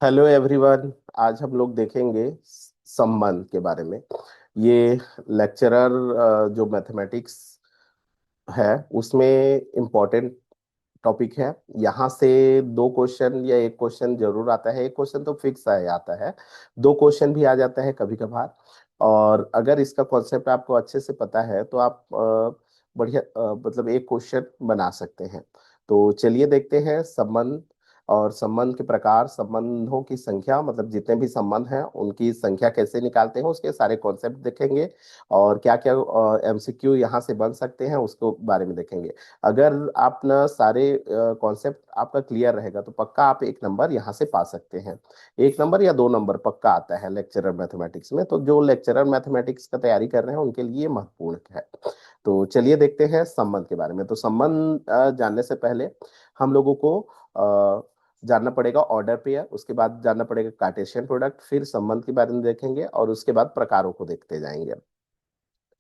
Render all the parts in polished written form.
Hello everyone. आज हम लोग देखेंगे संबंध के बारे में। ये लेक्चरर जो मैथमेटिक्स है उसमें इम्पोर्टेंट टॉपिक है। यहाँ से दो क्वेश्चन या एक क्वेश्चन जरूर आता है। एक क्वेश्चन तो फिक्स है आता है, दो क्वेश्चन भी आ जाता है कभी कभार। और अगर इसका कॉन्सेप्ट आपको अच्छे से पता है तो आप बढ़िया मतलब एक क्वेश्चन बना सकते हैं। तो चलिए देखते हैं संबंध और संबंध के प्रकार, संबंधों की संख्या, मतलब जितने भी संबंध हैं उनकी संख्या कैसे निकालते हैं उसके सारे कॉन्सेप्ट देखेंगे। और क्या क्या एमसीक्यू यहाँ से बन सकते हैं उसको बारे में देखेंगे। अगर आप ना सारे कॉन्सेप्ट आपका क्लियर रहेगा तो पक्का आप एक नंबर यहाँ से पा सकते हैं। एक नंबर या दो नंबर पक्का आता है लेक्चरर मैथमेटिक्स में। तो जो लेक्चरर मैथमेटिक्स का तैयारी कर रहे हैं उनके लिए महत्वपूर्ण है। तो चलिए देखते हैं संबंध के बारे में। तो संबंध जानने से पहले हम लोगों को जानना पड़ेगा ऑर्डर पेयर, उसके बाद जानना पड़ेगा कार्टेशियन प्रोडक्ट, फिर संबंध के बारे में देखेंगे और उसके बाद प्रकारों को देखते जाएंगे।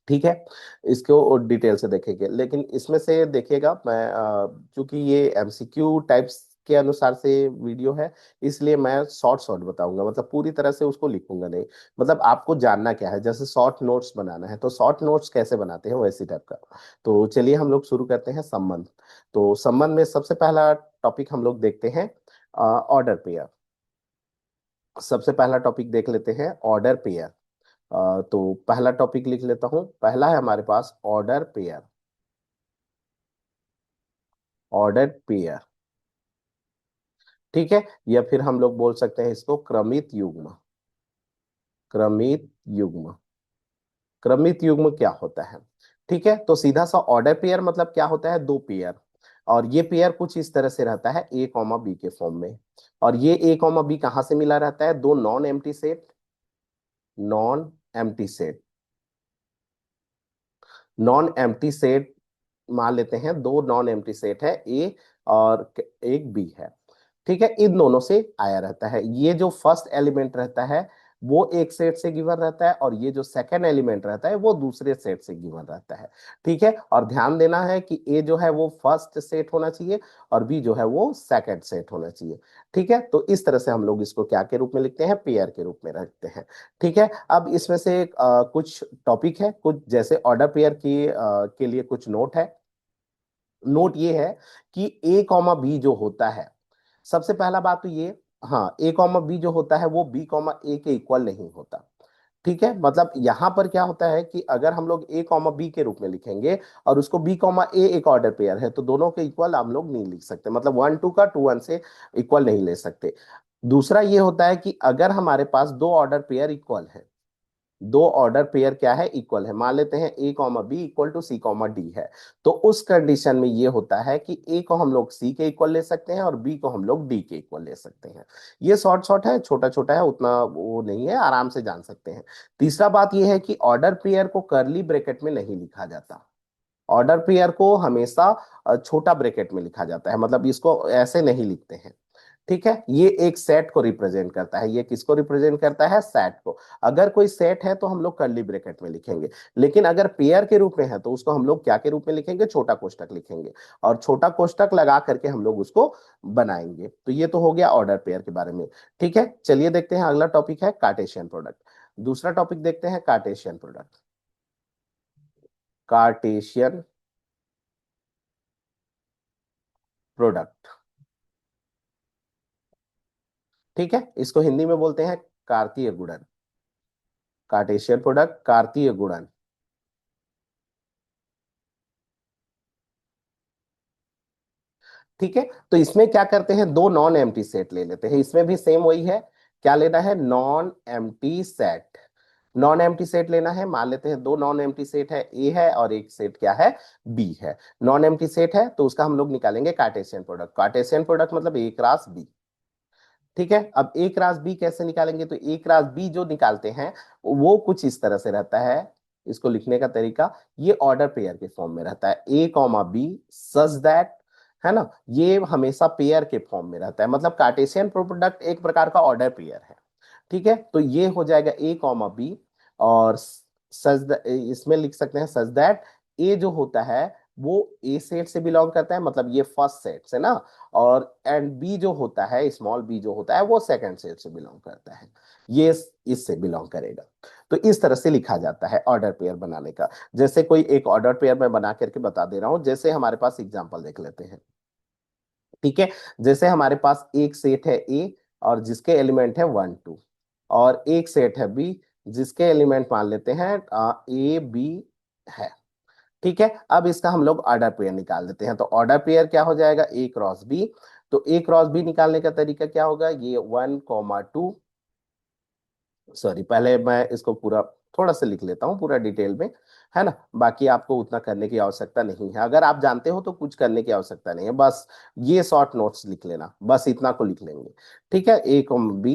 ठीक है, इसको और डिटेल से देखेंगे। लेकिन इसमें से देखिएगा, मैं चूंकि ये एमसीक्यू टाइप्स के अनुसार से वीडियो है इसलिए मैं शॉर्ट शॉर्ट बताऊंगा, मतलब पूरी तरह से उसको लिखूंगा नहीं। मतलब आपको जानना क्या है, जैसे शॉर्ट नोट्स बनाना है तो शॉर्ट नोट्स कैसे बनाते हैं वैसी टाइप का। तो चलिए हम लोग शुरू करते हैं संबंध। तो संबंध में सबसे पहला टॉपिक हम लोग देखते हैं ऑर्डर पेयर। सबसे पहला टॉपिक देख लेते हैं ऑर्डर पेयर। तो पहला टॉपिक लिख लेता हूं। पहला है हमारे पास ऑर्डर पेयर। ऑर्डर पेयर, ठीक है। या फिर हम लोग बोल सकते हैं इसको क्रमित युग्म। क्रमित युग्म। क्रमित युग्म क्या होता है? ठीक है, तो सीधा सा ऑर्डर पेयर मतलब क्या होता है, दो पेयर। और ये पेयर कुछ इस तरह से रहता है ए कॉमा बी के फॉर्म में। और ये ए कॉमा बी कहाँ से मिला रहता है? दो non empty set. Non empty set. Non empty set मान लेते हैं, दो नॉन एम्प्टी सेट है, ए और एक बी है। ठीक है, इन दोनों से आया रहता है। ये जो फर्स्ट एलिमेंट रहता है वो एक सेट से गिवन रहता है और ये जो सेकंड एलिमेंट रहता है वो दूसरे सेट से गिवन रहता है। ठीक है, और ध्यान देना है कि ए जो है वो फर्स्ट सेट होना चाहिए और बी जो है वो सेकंड सेट होना चाहिए। ठीक है, तो इस तरह से हम लोग इसको क्या के रूप में लिखते हैं? पेयर के रूप में रखते हैं। ठीक है, अब इसमें से कुछ टॉपिक है, कुछ जैसे ऑर्डर पेयर के लिए कुछ नोट है। नोट ये है कि ए कॉमा बी जो होता है, सबसे पहला बात तो ये, हाँ, ए कॉमा बी जो होता है वो बी कॉमा ए के इक्वल नहीं होता। ठीक है, मतलब यहां पर क्या होता है कि अगर हम लोग ए कॉमा बी के रूप में लिखेंगे और उसको बी कॉमा ए एक ऑर्डर पेयर है तो दोनों के इक्वल हम लोग नहीं लिख सकते, मतलब वन टू का टू वन से इक्वल नहीं ले सकते। दूसरा ये होता है कि अगर हमारे पास दो ऑर्डर पेयर इक्वल है, दो ऑर्डर पेयर क्या है, इक्वल है, मान लेते हैं A comma B equal to C comma D है, तो उस कंडीशन में ये होता है कि ए को हम लोग सी के इक्वल ले सकते हैं और बी को हम लोग डी के इक्वल ले सकते हैं। ये शॉर्ट शॉर्ट है, छोटा छोटा है, उतना वो नहीं है, आराम से जान सकते हैं। तीसरा बात ये है कि ऑर्डर पेयर को करली ब्रैकेट में नहीं लिखा जाता। ऑर्डर पेयर को हमेशा छोटा ब्रैकेट में लिखा जाता है, मतलब इसको ऐसे नहीं लिखते हैं। ठीक है, ये एक सेट को रिप्रेजेंट करता है। ये किसको रिप्रेजेंट करता है? सेट को। अगर कोई सेट है तो हम लोग कर्ली ब्रैकेट में लिखेंगे, लेकिन अगर पेयर के रूप में है तो उसको हम लोग क्या के रूप में लिखेंगे? छोटा कोष्टक लिखेंगे। और छोटा कोष्टक लगा करके हम लोग उसको बनाएंगे। तो ये तो हो गया ऑर्डर पेयर के बारे में। ठीक है, चलिए देखते हैं अगला टॉपिक है कार्टेशियन प्रोडक्ट। दूसरा टॉपिक देखते हैं कार्टेशियन प्रोडक्ट। कार्टेशियन प्रोडक्ट, ठीक है, इसको हिंदी में बोलते हैं कार्तीय गुणन। कार्टेशियन प्रोडक्ट, कार्तीय गुणन। ठीक है, तो इसमें क्या करते हैं, दो नॉन एम्प्टी सेट ले लेते हैं। इसमें भी सेम वही है, क्या लेना है? Non empty set. Non empty set लेना है, मान लेते हैं दो नॉन एम्प्टी सेट है, ए है और एक सेट क्या है? बी है। नॉन एम्प्टी सेट है तो उसका हम लोग निकालेंगे कार्टेशियन प्रोडक्ट। कार्टेशियन प्रोडक्ट मतलब ए क्रॉस बी। ठीक है, अब ए क्रॉस बी कैसे निकालेंगे? तो ए क्रॉस बी जो निकालते हैं वो कुछ इस तरह से रहता है। इसको लिखने का तरीका ये ऑर्डर पेयर के फॉर्म में रहता है, A comma B such that, है ना। ये हमेशा पेयर के फॉर्म में रहता है, मतलब कार्टेशियन प्रोडक्ट एक प्रकार का ऑर्डर पेयर है। ठीक है, तो ये हो जाएगा ए कॉमा बी और सच, इसमें लिख सकते हैं सच दैट ए जो होता है वो ए सेट से बिलोंग करता है, मतलब ये फर्स्ट सेट से ना, और एंड बी जो होता है, स्मॉल बी जो होता है, वो सेकंड सेट से बिलोंग करता है, ये इससे बिलोंग करेगा। तो इस तरह से लिखा जाता है ऑर्डर पेयर बनाने का। जैसे कोई एक ऑर्डर पेयर मैं बना करके बता दे रहा हूं, जैसे हमारे पास एग्जांपल देख लेते हैं। ठीक है, जैसे हमारे पास एक सेट है ए, और जिसके एलिमेंट है 1 2, और एक सेट है बी, जिसके एलिमेंट मान लेते हैं ए बी है। ठीक है, अब इसका हम लोग ऑर्डर पेयर निकाल देते हैं। तो ऑर्डर पेयर क्या हो जाएगा, ए क्रॉस बी। तो ए क्रॉस बी निकालने का तरीका क्या होगा, ये 1 2, सॉरी पहले मैं इसको पूरा थोड़ा सा लिख लेता हूँ पूरा डिटेल में, है ना। बाकी आपको उतना करने की आवश्यकता नहीं है, अगर आप जानते हो तो कुछ करने की आवश्यकता नहीं है, बस ये शॉर्ट नोट्स लिख लेना, बस इतना को लिख लेंगे। ठीक है, ए कॉमा बी,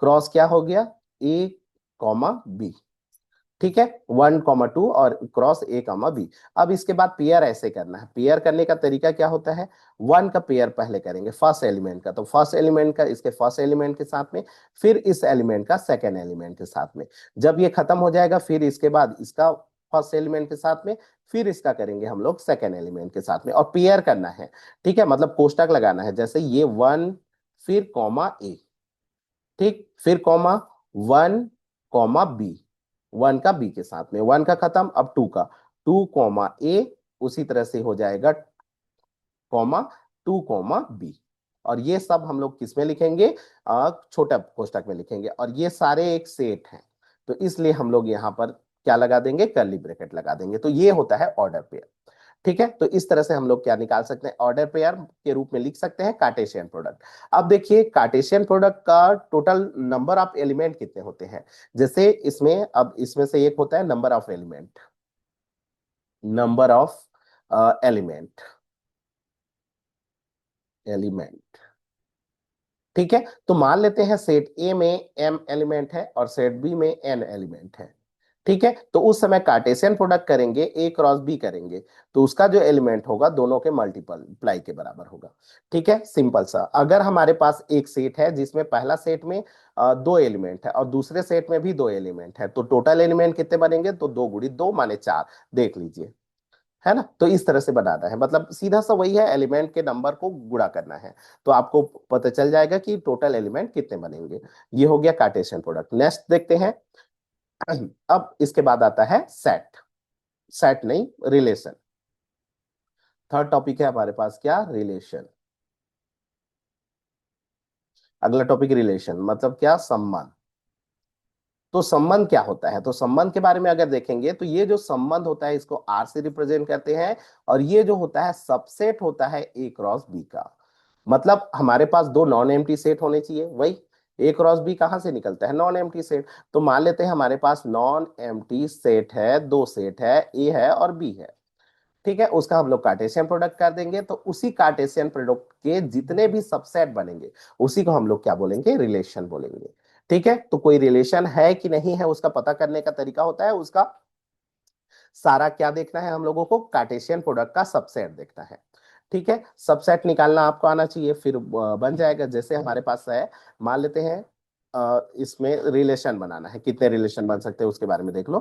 क्रॉस क्या हो गया, ए कॉमा बी। ठीक है, 1 2 और क्रॉस ए कॉमा बी। अब इसके बाद पेयर ऐसे करना है। पेयर करने का तरीका क्या होता है, 1 का पेयर पहले करेंगे फर्स्ट एलिमेंट का, तो फर्स्ट एलिमेंट का इसके फर्स्ट एलिमेंट के साथ में, फिर इस एलिमेंट का सेकेंड एलिमेंट के साथ में। जब ये खत्म हो जाएगा, फिर इसके बाद इसका फर्स्ट एलिमेंट के साथ में, फिर इसका करेंगे हम लोग सेकेंड एलिमेंट के साथ में, और पेयर करना है। ठीक है, मतलब कोष्टक लगाना है, जैसे ये 1 फिर कॉमा ए, ठीक, फिर कॉमा 1 कॉमा बी, 1 का बी के साथ में, 1 का खत्म, अब 2 का, 2 कॉमा ए, उसी तरह से हो जाएगा कॉमा 2 कॉमा बी। और ये सब हम लोग किस में लिखेंगे, छोटा कोष्टक में लिखेंगे, और ये सारे एक सेट हैं, तो इसलिए हम लोग यहाँ पर क्या लगा देंगे, कर्ली ब्रैकेट लगा देंगे। तो ये होता है ऑर्डर पेयर। ठीक है, तो इस तरह से हम लोग क्या निकाल सकते हैं, ऑर्डर पेयर के रूप में लिख सकते हैं कार्टेशियन प्रोडक्ट। अब देखिए कार्टेशियन प्रोडक्ट का टोटल नंबर ऑफ एलिमेंट कितने होते हैं। जैसे इसमें, अब इसमें से एक होता है number of element, number of element, element. ठीक है, तो मान लेते हैं सेट ए में एम एलिमेंट है और सेट बी में एन एलिमेंट है। ठीक है, तो उस समय कार्टेशियन प्रोडक्ट करेंगे, ए क्रॉस बी करेंगे, तो उसका जो एलिमेंट होगा दोनों के मल्टीप्लाई के बराबर होगा। ठीक है, सिंपल सा। अगर हमारे पास एक सेट है जिसमें पहला सेट में दो एलिमेंट है और दूसरे सेट में भी दो एलिमेंट है, तो टोटल एलिमेंट कितने बनेंगे, तो 2 × 2 माने 4, देख लीजिए, है ना। तो इस तरह से बनाना है, मतलब सीधा सा वही है, एलिमेंट के नंबर को गुणा करना है, तो आपको पता चल जाएगा कि टोटल एलिमेंट कितने बनेंगे। ये हो गया कार्टेशियन प्रोडक्ट। नेक्स्ट देखते हैं। अब इसके बाद आता है सेट, सेट नहीं, रिलेशन। थर्ड टॉपिक है हमारे पास क्या, रिलेशन। अगला टॉपिक रिलेशन, मतलब क्या, संबंध। तो संबंध क्या होता है, तो संबंध के बारे में अगर देखेंगे, तो ये जो संबंध होता है इसको आर से रिप्रेजेंट करते हैं, और ये जो होता है सबसेट होता है ए क्रॉस बी का। मतलब हमारे पास दो नॉन एम्प्टी सेट होने चाहिए, वही ए क्रॉस बी कहां से निकलता है, नॉन एम्प्टी सेट। तो मान लेते हैं हमारे पास नॉन एम्प्टी सेट है, दो सेट है, ए है और बी है। ठीक है, उसका हम लोग कार्टेशियन प्रोडक्ट कर देंगे, तो उसी कार्टेशियन प्रोडक्ट के जितने भी सबसेट बनेंगे, उसी को हम लोग क्या बोलेंगे, रिलेशन बोलेंगे। ठीक है, तो कोई रिलेशन है कि नहीं है, उसका पता करने का तरीका होता है, उसका सारा क्या देखना है हम लोगों को, कार्टेशियन प्रोडक्ट का सबसेट देखना है। ठीक है, सबसेट निकालना आपको आना चाहिए, फिर बन जाएगा। जैसे हमारे पास है, मान लेते हैं इसमें रिलेशन बनाना है, कितने रिलेशन बन सकते हैं उसके बारे में देख लो।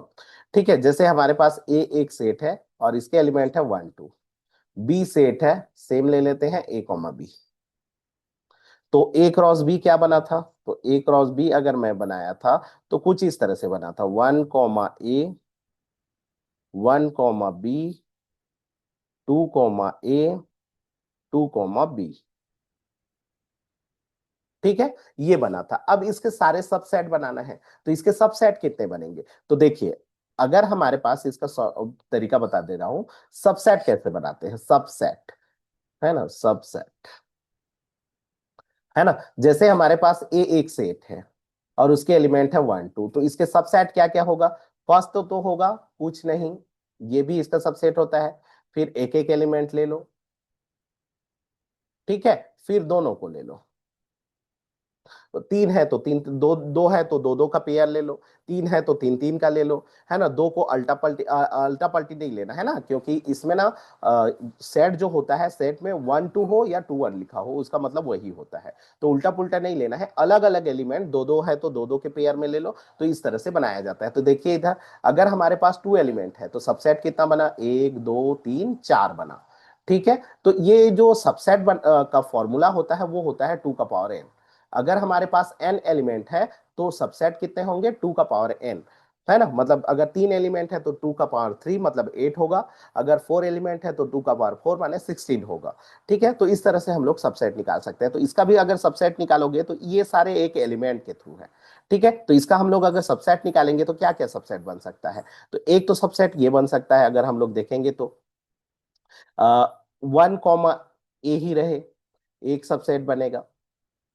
ठीक है, जैसे हमारे पास ए एक सेट है और इसके एलिमेंट है 1 2, बी सेट है, सेम ले लेते हैं ए कॉमा बी। तो ए क्रॉस बी क्या बना था, तो ए क्रॉस बी अगर मैं बनाया था, तो कुछ इस तरह से बना था, 1 कॉमा ए, 1 कॉमा बी, 2 कॉमा ए, 2 कॉमा बी। ठीक है, ये बना था। अब इसके सारे सबसेट बनाना है, तो इसके सबसेट कितने बनेंगे, तो देखिए, अगर हमारे पास इसका तरीका बता दे रहा हूं, सबसेट कैसे बनाते हैं, सबसेट, है ना, सबसेट, है ना। जैसे हमारे पास ए एक सेट है और उसके एलिमेंट है 1 2, तो इसके सबसेट क्या क्या होगा, फर्स्ट तो होगा कुछ नहीं, ये भी इसका सबसेट होता है, फिर एक एक एलिमेंट ले लो। ठीक है, फिर दोनों को ले लो, तीन है तो तीन, दो दो है तो दो दो का पेयर ले लो, तीन है तो तीन तीन का ले लो, है ना। दो को अल्टा पल्टी नहीं लेना है ना, क्योंकि इसमें ना सेट जो होता है, सेट में वन टू हो या टू वन लिखा हो, उसका मतलब वही होता है। तो उल्टा पुल्टा नहीं लेना है, अलग अलग एलिमेंट, दो दो है तो दो दो के पेयर में ले लो। तो इस तरह से बनाया जाता है। तो देखिए इधर, अगर हमारे पास टू एलिमेंट है तो सबसेट कितना बना, एक दो तीन चार बना। ठीक है, तो ये जो का फॉर्मूला होता है वो होता है 2 का पावर n। अगर हमारे पास n एलिमेंट है तो सबसेट कितने होंगे, 2 का पावर n, है ना। मतलब अगर 3 एलिमेंट है तो 2 का पावर 3 मतलब 8 होगा। अगर 4 एलिमेंट है तो 2 का पावर 4 माने 16 होगा। ठीक है, तो इस तरह से हम लोग सबसेट निकाल सकते हैं। तो इसका भी अगर सबसेट निकालोगे तो ये सारे एक एलिमेंट के थ्रू है। ठीक है, तो इसका हम लोग अगर सबसेट निकालेंगे तो क्या क्या सबसेट बन सकता है। तो एक तो सबसेट ये बन सकता है, अगर हम लोग देखेंगे तो 1 कॉमा ए ही रहे, एक सबसेट बनेगा।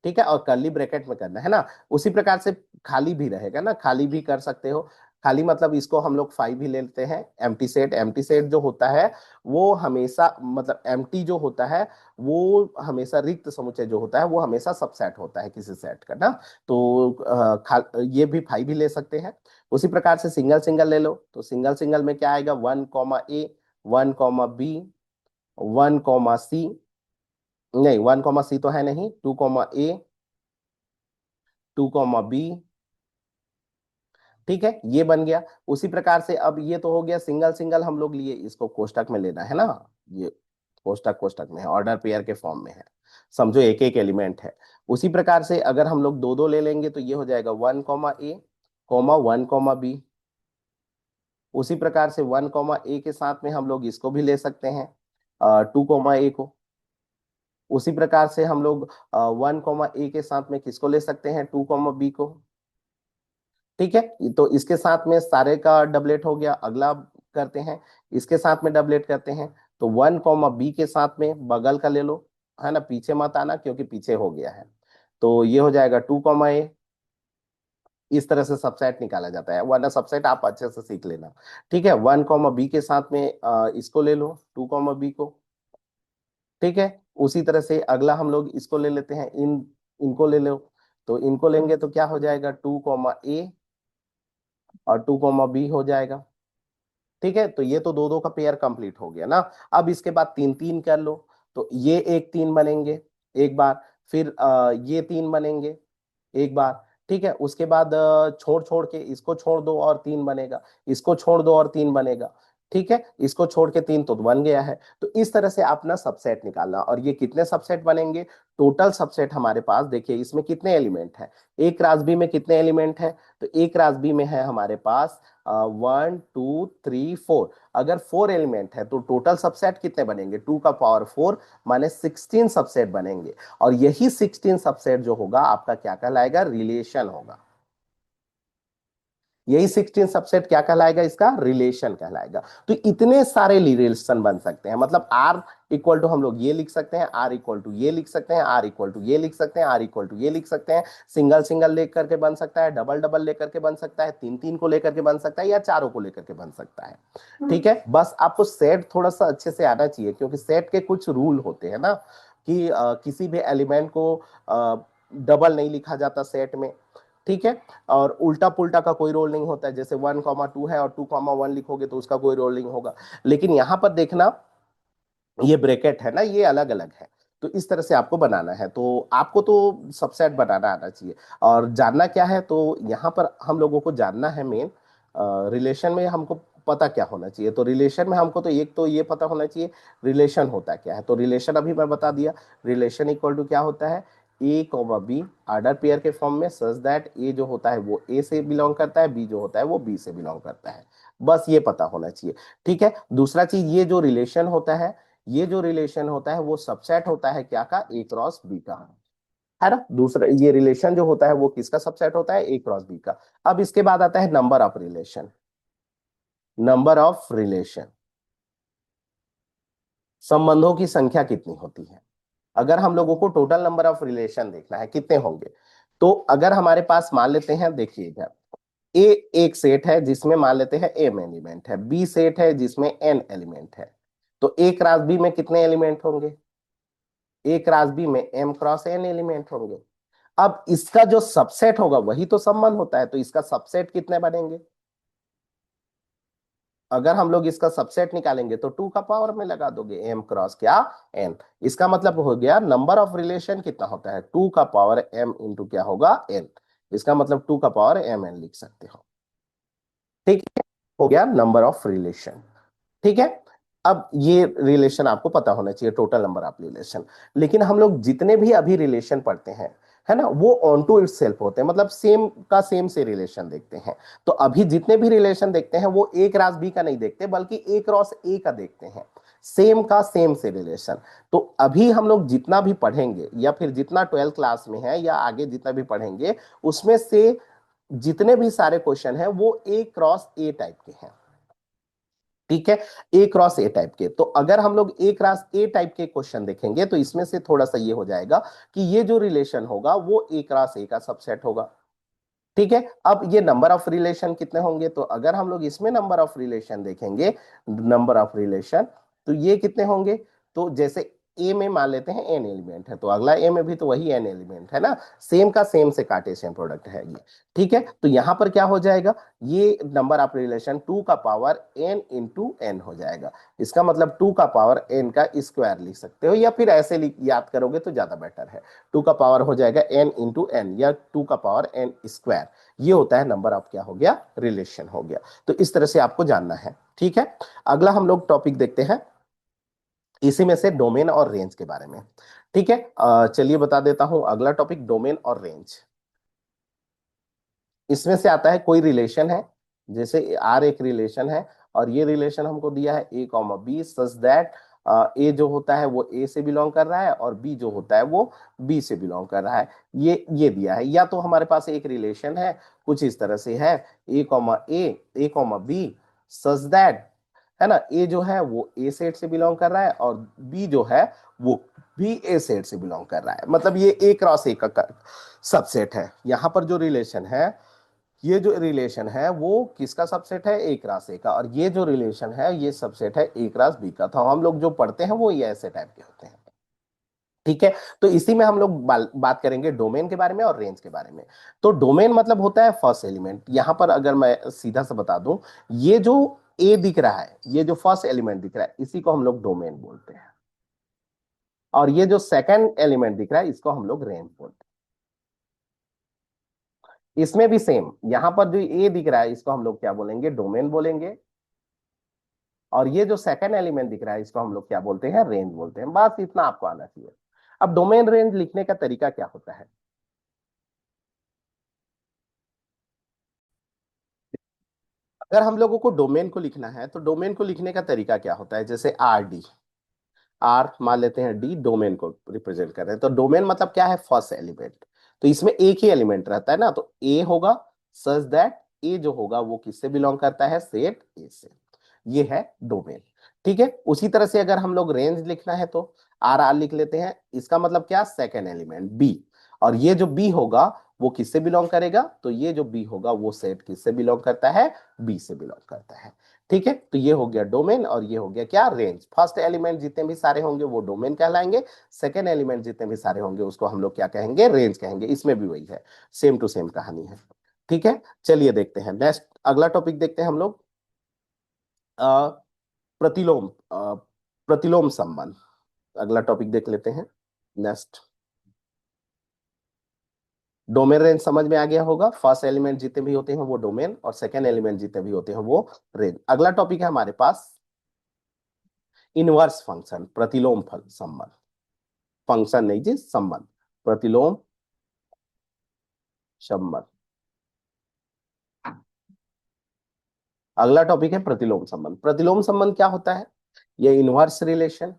ठीक है, और कर्ली ब्रैकेट में करना है ना। उसी प्रकार से खाली भी रहेगा ना, खाली भी कर सकते हो। खाली मतलब इसको हम लोग 5 भी ले लेते हैं। एम्प्टी सेट, एम्प्टी सेट जो होता है वो हमेशा, मतलब एम्प्टी जो होता है वो हमेशा, रिक्त समुच्चय जो होता है वो हमेशा सबसेट होता है किसी सेट का ना। तो ये भी 5 भी ले सकते हैं। उसी प्रकार से सिंगल सिंगल ले लो, तो सिंगल सिंगल में क्या आएगा, 1 कॉमा ए, 1 कॉमा बी, 1 कॉमा सी, नहीं 1 कॉमा सी तो है नहीं, 2 कॉमा ए, 2 कॉमा बी। ठीक है, ये बन गया। उसी प्रकार से अब ये तो हो गया सिंगल सिंगल हम लोग लिए, इसको कोष्टक में लेना है ना। ये कोष्टक कोष्टक में है, ऑर्डर पेयर के फॉर्म में है, समझो एक एक एलिमेंट है। उसी प्रकार से अगर हम लोग दो दो ले लेंगे तो ये हो जाएगा 1 कॉमा ए, कॉमा 1 कॉमा बी। उसी प्रकार से 1 कॉमा ए के साथ में हम लोग इसको भी ले सकते हैं, 2 कॉमा ए को। उसी प्रकार से हम लोग 1 कॉमा ए के साथ में किसको ले सकते हैं, 2 कॉमा बी को। ठीक है, तो इसके साथ में सारे का डबलेट हो गया। अगला करते हैं, इसके साथ में डबलेट करते हैं। तो 1 कॉमा बी के साथ में बगल का ले लो, है ना, पीछे मत आना क्योंकि पीछे हो गया है। तो ये हो जाएगा 2 कॉमा ए। इस तरह से सबसेट निकाला जाता है, वरना सबसेट आप अच्छे से सीख लेना। ठीक है, 1 कॉमा बी के साथ में इसको ले लो, 2 कॉमा बी को। ठीक है, उसी तरह से अगला हम लोग इसको ले लेते हैं, इनको ले लो। तो इनको लेंगे तो क्या हो जाएगा, 2 कॉमा ए और 2 कॉमा बी हो जाएगा। ठीक है, तो ये तो दो दो का पेयर कंप्लीट हो गया ना। अब इसके बाद तीन तीन कर लो, तो ये एक तीन बनेंगे एक बार, फिर ये तीन बनेंगे एक बार। ठीक है, उसके बाद छोड़ छोड़ के इसको छोड़ दो और तीन बनेगा, इसको छोड़ दो और तीन बनेगा। ठीक है, इसको छोड़ के तीन तो बन गया है। तो इस तरह से अपना सबसेट निकालना। और ये कितने सबसेट बनेंगे, टोटल सबसेट हमारे पास देखिए इसमें कितने एलिमेंट है, एक क्लास बी में कितने एलिमेंट है। तो एक क्लास बी में है हमारे पास 1 2 3 4। अगर 4 एलिमेंट है तो टोटल सबसेट कितने बनेंगे, 2 का पावर 4 माने 16 सबसेट बनेंगे। और यही 16 सबसेट जो होगा आपका क्या कहलाएगा, रिलेशन होगा। यही 16 सबसेट क्या कहलाएगा, इसका रिलेशन कहलाएगा। तो इतने सारे रिलेशन बन सकते हैं, मतलब आर इक्वल टू हम लोग ये लिख सकते हैं, आर इक्वल टू ये लिख सकते हैं, आर इक्वल टू ये लिख सकते हैं, आर इक्वल टू ये लिख सकते हैं। सिंगल सिंगल लेकर के बन सकता है, डबल डबल लेकर के बन सकता है, तीन तीन को लेकर के बन सकता है, या चारों को लेकर के बन सकता है। ठीक है, बस आपको सेट थोड़ा सा अच्छे से आना चाहिए, क्योंकि सेट के कुछ रूल होते हैं ना, कि किसी भी एलिमेंट को डबल नहीं लिखा जाता सेट में। ठीक है, और उल्टा पुल्टा का कोई रोल नहीं होता है, जैसे 1 कॉमा 2 है और 2 कॉमा 1 लिखोगे तो उसका कोई रोल नहीं होगा। लेकिन यहां पर देखना, ये ब्रैकेट है ना, ये अलग अलग है। तो इस तरह से आपको बनाना है, तो आपको तो सबसेट बनाना आना चाहिए। और जानना क्या है, तो यहाँ पर हम लोगों को जानना है मेन, रिलेशन में हमको पता क्या होना चाहिए। तो रिलेशन में हमको तो एक तो ये पता होना चाहिए रिलेशन होता क्या है। तो रिलेशन अभी मैं बता दिया, रिलेशन इक्वल टू क्या होता है, A, B आर्डर पेयर के फॉर्म में, सच दैट ए जो होता है वो ए से बिलोंग करता है, बी जो होता है वो बी से बिलोंग करता है। बस ये पता होना चाहिए। ठीक है, दूसरा चीज, ये जो रिलेशन होता है वो सबसेट होता है क्या का, ए क्रॉस बी का, है ना। दूसरा ये रिलेशन जो होता है वो किसका सबसेट होता है, ए क्रॉस बी का। अब इसके बाद आता है number of relation. Number of relation, संबंधों की संख्या कितनी होती है। अगर हम लोगों को टोटल नंबर ऑफ रिलेशन देखना है कितने होंगे, तो अगर हमारे पास मान लेते हैं, देखिए इधर ए एक सेट है जिसमें मान लेते हैं एम एलिमेंट है, बी सेट है जिसमें एन एलिमेंट है। तो ए क्रॉस बी में कितने एलिमेंट होंगे, ए क्रॉस बी में एम क्रॉस एन एलिमेंट होंगे। अब इसका जो सबसेट होगा वही तो संबंध होता है, तो इसका सबसेट कितने बनेंगे? अगर हम लोग इसका सबसेट निकालेंगे तो 2 का पावर में लगा दोगे, m क्रॉस क्या n। इसका मतलब हो गया नंबर ऑफ रिलेशन कितना होता है, 2 का पावर m इंटू क्या होगा n। इसका मतलब 2 का पावर mn लिख सकते हो। ठीक है, हो गया नंबर ऑफ रिलेशन। ठीक है, अब ये रिलेशन आपको पता होना चाहिए, टोटल नंबर ऑफ रिलेशन। लेकिन हम लोग जितने भी अभी रिलेशन पढ़ते हैं, है ना, वो ऑन टू इट सेल्फ होते हैं, मतलब सेम का सेम से रिलेशन देखते हैं। तो अभी जितने भी रिलेशन देखते हैं वो ए क्रॉस बी का नहीं देखते, बल्कि ए क्रॉस ए का देखते हैं, सेम का सेम से रिलेशन। तो अभी हम लोग जितना भी पढ़ेंगे, या फिर जितना 12th क्लास में है या आगे जितना भी पढ़ेंगे, उसमें से जितने भी सारे क्वेश्चन हैं वो ए क्रॉस ए टाइप के हैं। ठीक है, ए क्रॉस ए टाइप के। तो अगर हम लोग ए क्रॉस ए टाइप के क्वेश्चन देखेंगे तो इसमें से थोड़ा सा ये हो जाएगा कि ये जो रिलेशन होगा वो ए क्रॉस ए का सबसेट होगा। ठीक है, अब ये नंबर ऑफ रिलेशन कितने होंगे, तो अगर हम लोग इसमें नंबर ऑफ रिलेशन देखेंगे, नंबर ऑफ रिलेशन, तो ये कितने होंगे? तो जैसे ए में मान लेते हैं एन एलिमेंट है, तो अगला ए में भी तो वही एन एलिमेंट है ना, सेम का सेम से कार्टेशियन प्रोडक्ट है ये। ठीक है, तो यहां पर क्या हो जाएगा, ये नंबर ऑफ रिलेशन 2 का पावर एन इंटू एन हो जाएगा। इसका मतलब 2 का पावर एन का स्क्वायर लिख सकते हो, या फिर ऐसे याद करोगे तो ज्यादा बेटर है। 2 का पावर हो जाएगा एन इंटू एन, या 2 का पावर एन स्क्वायर। ये होता है नंबर ऑफ क्या हो गया, रिलेशन हो गया। तो इस तरह से आपको जानना है। ठीक है, अगला हम लोग टॉपिक देखते हैं, इसी में से डोमेन और रेंज के बारे में। ठीक है, चलिए बता देता हूं, अगला टॉपिक डोमेन और रेंज। इसमें से आता है कोई रिलेशन है, जैसे आर एक रिलेशन है, और ये रिलेशन हमको दिया है A comma B, such that ए जो होता है वो ए से बिलोंग कर रहा है, और बी जो होता है वो बी से बिलोंग कर रहा है। ये दिया है, या तो हमारे पास एक रिलेशन है कुछ इस तरह से है, A comma B, such that, है ना, ए जो है वो ए सेट से बिलोंग कर रहा है, और बी जो है वो भी ए सेट से बिलोंग कर रहा है। मतलब ये ए क्रॉस ए का सबसेट है। यहां पर जो रिलेशन है, ये जो रिलेशन है वो किसका सबसेट है, ए क्रॉस ए का, और ये जो रिलेशन है ये सबसेट है ए क्रॉस बी का। तो हम लोग जो पढ़ते हैं वो ये ऐसे टाइप के होते हैं। ठीक है, तो इसी में हम लोग बात करेंगे डोमेन के बारे में और रेंज के बारे में। तो डोमेन मतलब होता है फर्स्ट एलिमेंट। यहां पर अगर मैं सीधा सा बता दूं, ये जो ए दिख रहा है, ये जो फर्स्ट एलिमेंट दिख रहा है, इसी को हम लोग डोमेन बोलते हैं। और ये जो सेकंड एलिमेंट दिख रहा है, इसको हम लोग रेंज बोलते हैं। इसमें भी सेम, यहां पर जो ए दिख रहा है इसको हम लोग क्या बोलेंगे, डोमेन बोलेंगे। और ये जो सेकंड एलिमेंट दिख रहा है इसको हम लोग क्या बोलते हैं, रेंज बोलते हैं। बस इतना आपको आना चाहिए। अब डोमेन रेंज लिखने का तरीका क्या होता है, अगर हम लोगों को डोमेन को लिखना है तो डोमेन को लिखने का तरीका क्या होता है, जैसे आर डी, आर मान लेते हैं, डी डोमेन को रिप्रेजेंट कर रहे हैं। तो डोमेन मतलब क्या है, फर्स्ट एलिमेंट। तो इसमें एक ही एलिमेंट रहता है ना, तो ए होगा, सच दैट ए जो होगा वो किससे बिलोंग करता है, सेट ए से। ये है डोमेन। ठीक है, उसी तरह से अगर हम लोग रेंज लिखना है तो आर आर लिख लेते हैं। इसका मतलब क्या, सेकेंड एलिमेंट बी, और ये जो बी होगा वो किससे बिलोंग करेगा, तो ये जो बी होगा वो सेट किससे बिलोंग करता है, बी से बिलोंग करता है। ठीक है, तो ये हो गया डोमेन, और ये हो गया क्या, रेंज। फर्स्ट एलिमेंट जितने भी सारे होंगे वो डोमेन कहलाएंगे, सेकेंड एलिमेंट जितने भी सारे होंगे उसको हम लोग क्या कहेंगे, रेंज कहेंगे। इसमें भी वही है, सेम टू सेम कहानी है। ठीक है, चलिए देखते हैं नेक्स्ट, अगला टॉपिक देखते हैं हम लोग, अ, प्रतिलोम, प्रतिलोम संबंध। अगला टॉपिक देख लेते हैं नेक्स्ट। डोमेन रेंज समझ में आ गया होगा, फर्स्ट एलिमेंट जितने भी होते हैं वो डोमेन, और सेकेंड एलिमेंट जितने भी होते हैं वो रेंज। अगला टॉपिक है हमारे पास इनवर्स फंक्शन, प्रतिलोम फल संबंध। फंक्शन नहीं जी, संबंध, प्रतिलोम संबंध। अगला टॉपिक है प्रतिलोम संबंध। प्रतिलोम संबंध क्या होता है, ये inverse relation,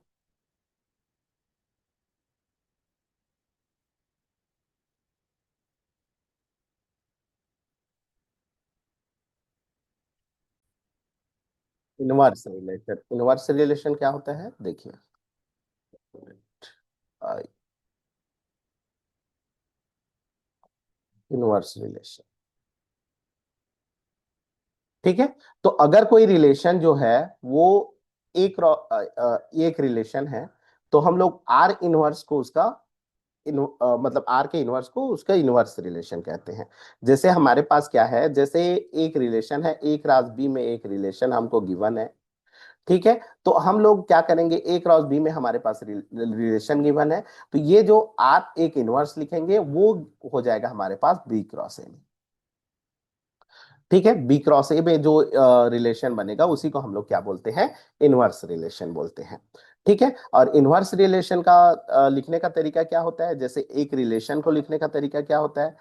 inverse relation, inverse relation क्या होता है देखिए, इनवर्स रिलेशन। ठीक है, तो अगर कोई रिलेशन जो है वो एक एक रिलेशन है, तो हम लोग आर इनवर्स को उसका मतलब आर के इनवर्स को उसका इनवर्स रिलेशन कहते हैं। जैसे हमारे पास क्या है, जैसे एक रिलेशन है, ए क्रॉस बी में एक रिलेशन हमको गिवन है। ठीक है, तो हम लोग क्या करेंगे, ए क्रॉस बी में हमारे पास रिलेशन गिवन है, तो ये जो आर एक इनवर्स लिखेंगे वो हो जाएगा हमारे पास बी क्रॉस ए में। ठीक है, बी क्रॉस ए में जो रिलेशन बनेगा उसी को हम लोग क्या बोलते हैं, इनवर्स रिलेशन बोलते हैं। ठीक है, और इनवर्स रिलेशन का लिखने का तरीका क्या होता है, जैसे एक रिलेशन को लिखने का तरीका क्या होता है,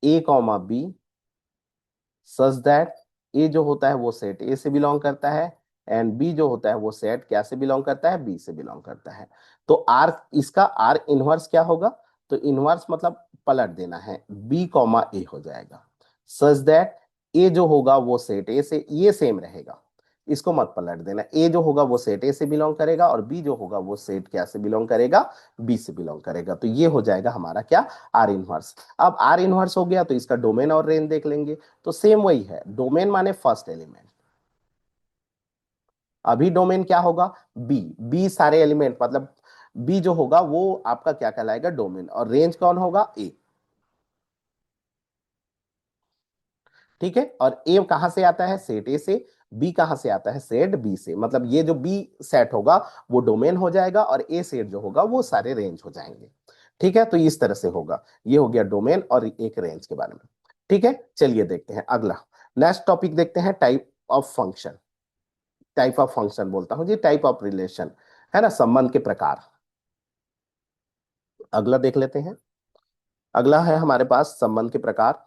A comma B such that ए जो होता है वो सेट ए से बिलोंग करता है, एंड बी जो होता है वो सेट क्या से बिलोंग करता है, बी से बिलोंग करता है। तो आर, इसका आर इनवर्स क्या होगा, तो इनवर्स मतलब पलट देना है, बी कॉमा ए हो जाएगा, सच दैट ए जो होगा वो सेट ए से, ये सेम रहेगा, इसको मत पलट देना, ए जो होगा वो सेट ए से बिलोंग करेगा और बी जो होगा वो सेट क्या से बिलोंग करेगा, बी से बिलोंग करेगा। तो ये हो जाएगा हमारा क्या, आर इनवर्स। अब आर इनवर्स हो गया तो इसका डोमेन और रेंज देख लेंगे। तो सेम वही है, डोमेन माने फर्स्ट एलिमेंट, अभी डोमेन क्या होगा, बी, बी सारे एलिमेंट मतलब बी जो होगा वो आपका क्या कहलाएगा, डोमेन, और रेंज कौन होगा, ए। ठीक है, और ए कहां से आता है, सेट ए से, बी कहां से आता है, सेट बी से, मतलब ये जो बी सेट होगा वो डोमेन हो जाएगा और ए सेट जो होगा वो सारे रेंज हो जाएंगे। ठीक है, तो इस तरह से होगा, ये हो गया डोमेन और एक रेंज के बारे में। ठीक है, चलिए देखते हैं अगला, नेक्स्ट टॉपिक देखते हैं, type of function. Type of function बोलता हूं जी, टाइप ऑफ रिलेशन, है ना, संबंध के प्रकार। अगला देख लेते हैं, अगला है हमारे पास संबंध के प्रकार।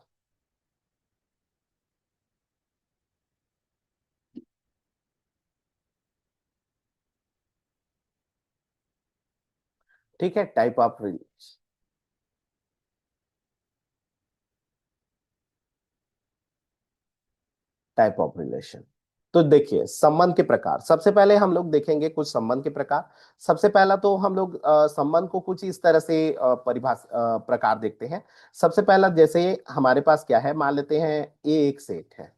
ठीक है, type of, type of relation. तो देखिए संबंध के प्रकार, सबसे पहले हम लोग देखेंगे कुछ संबंध के प्रकार। सबसे पहला तो हम लोग संबंध को कुछ इस तरह से प्रकार देखते हैं। सबसे पहला, जैसे हमारे पास क्या है, मान लेते हैं ए एक सेट है,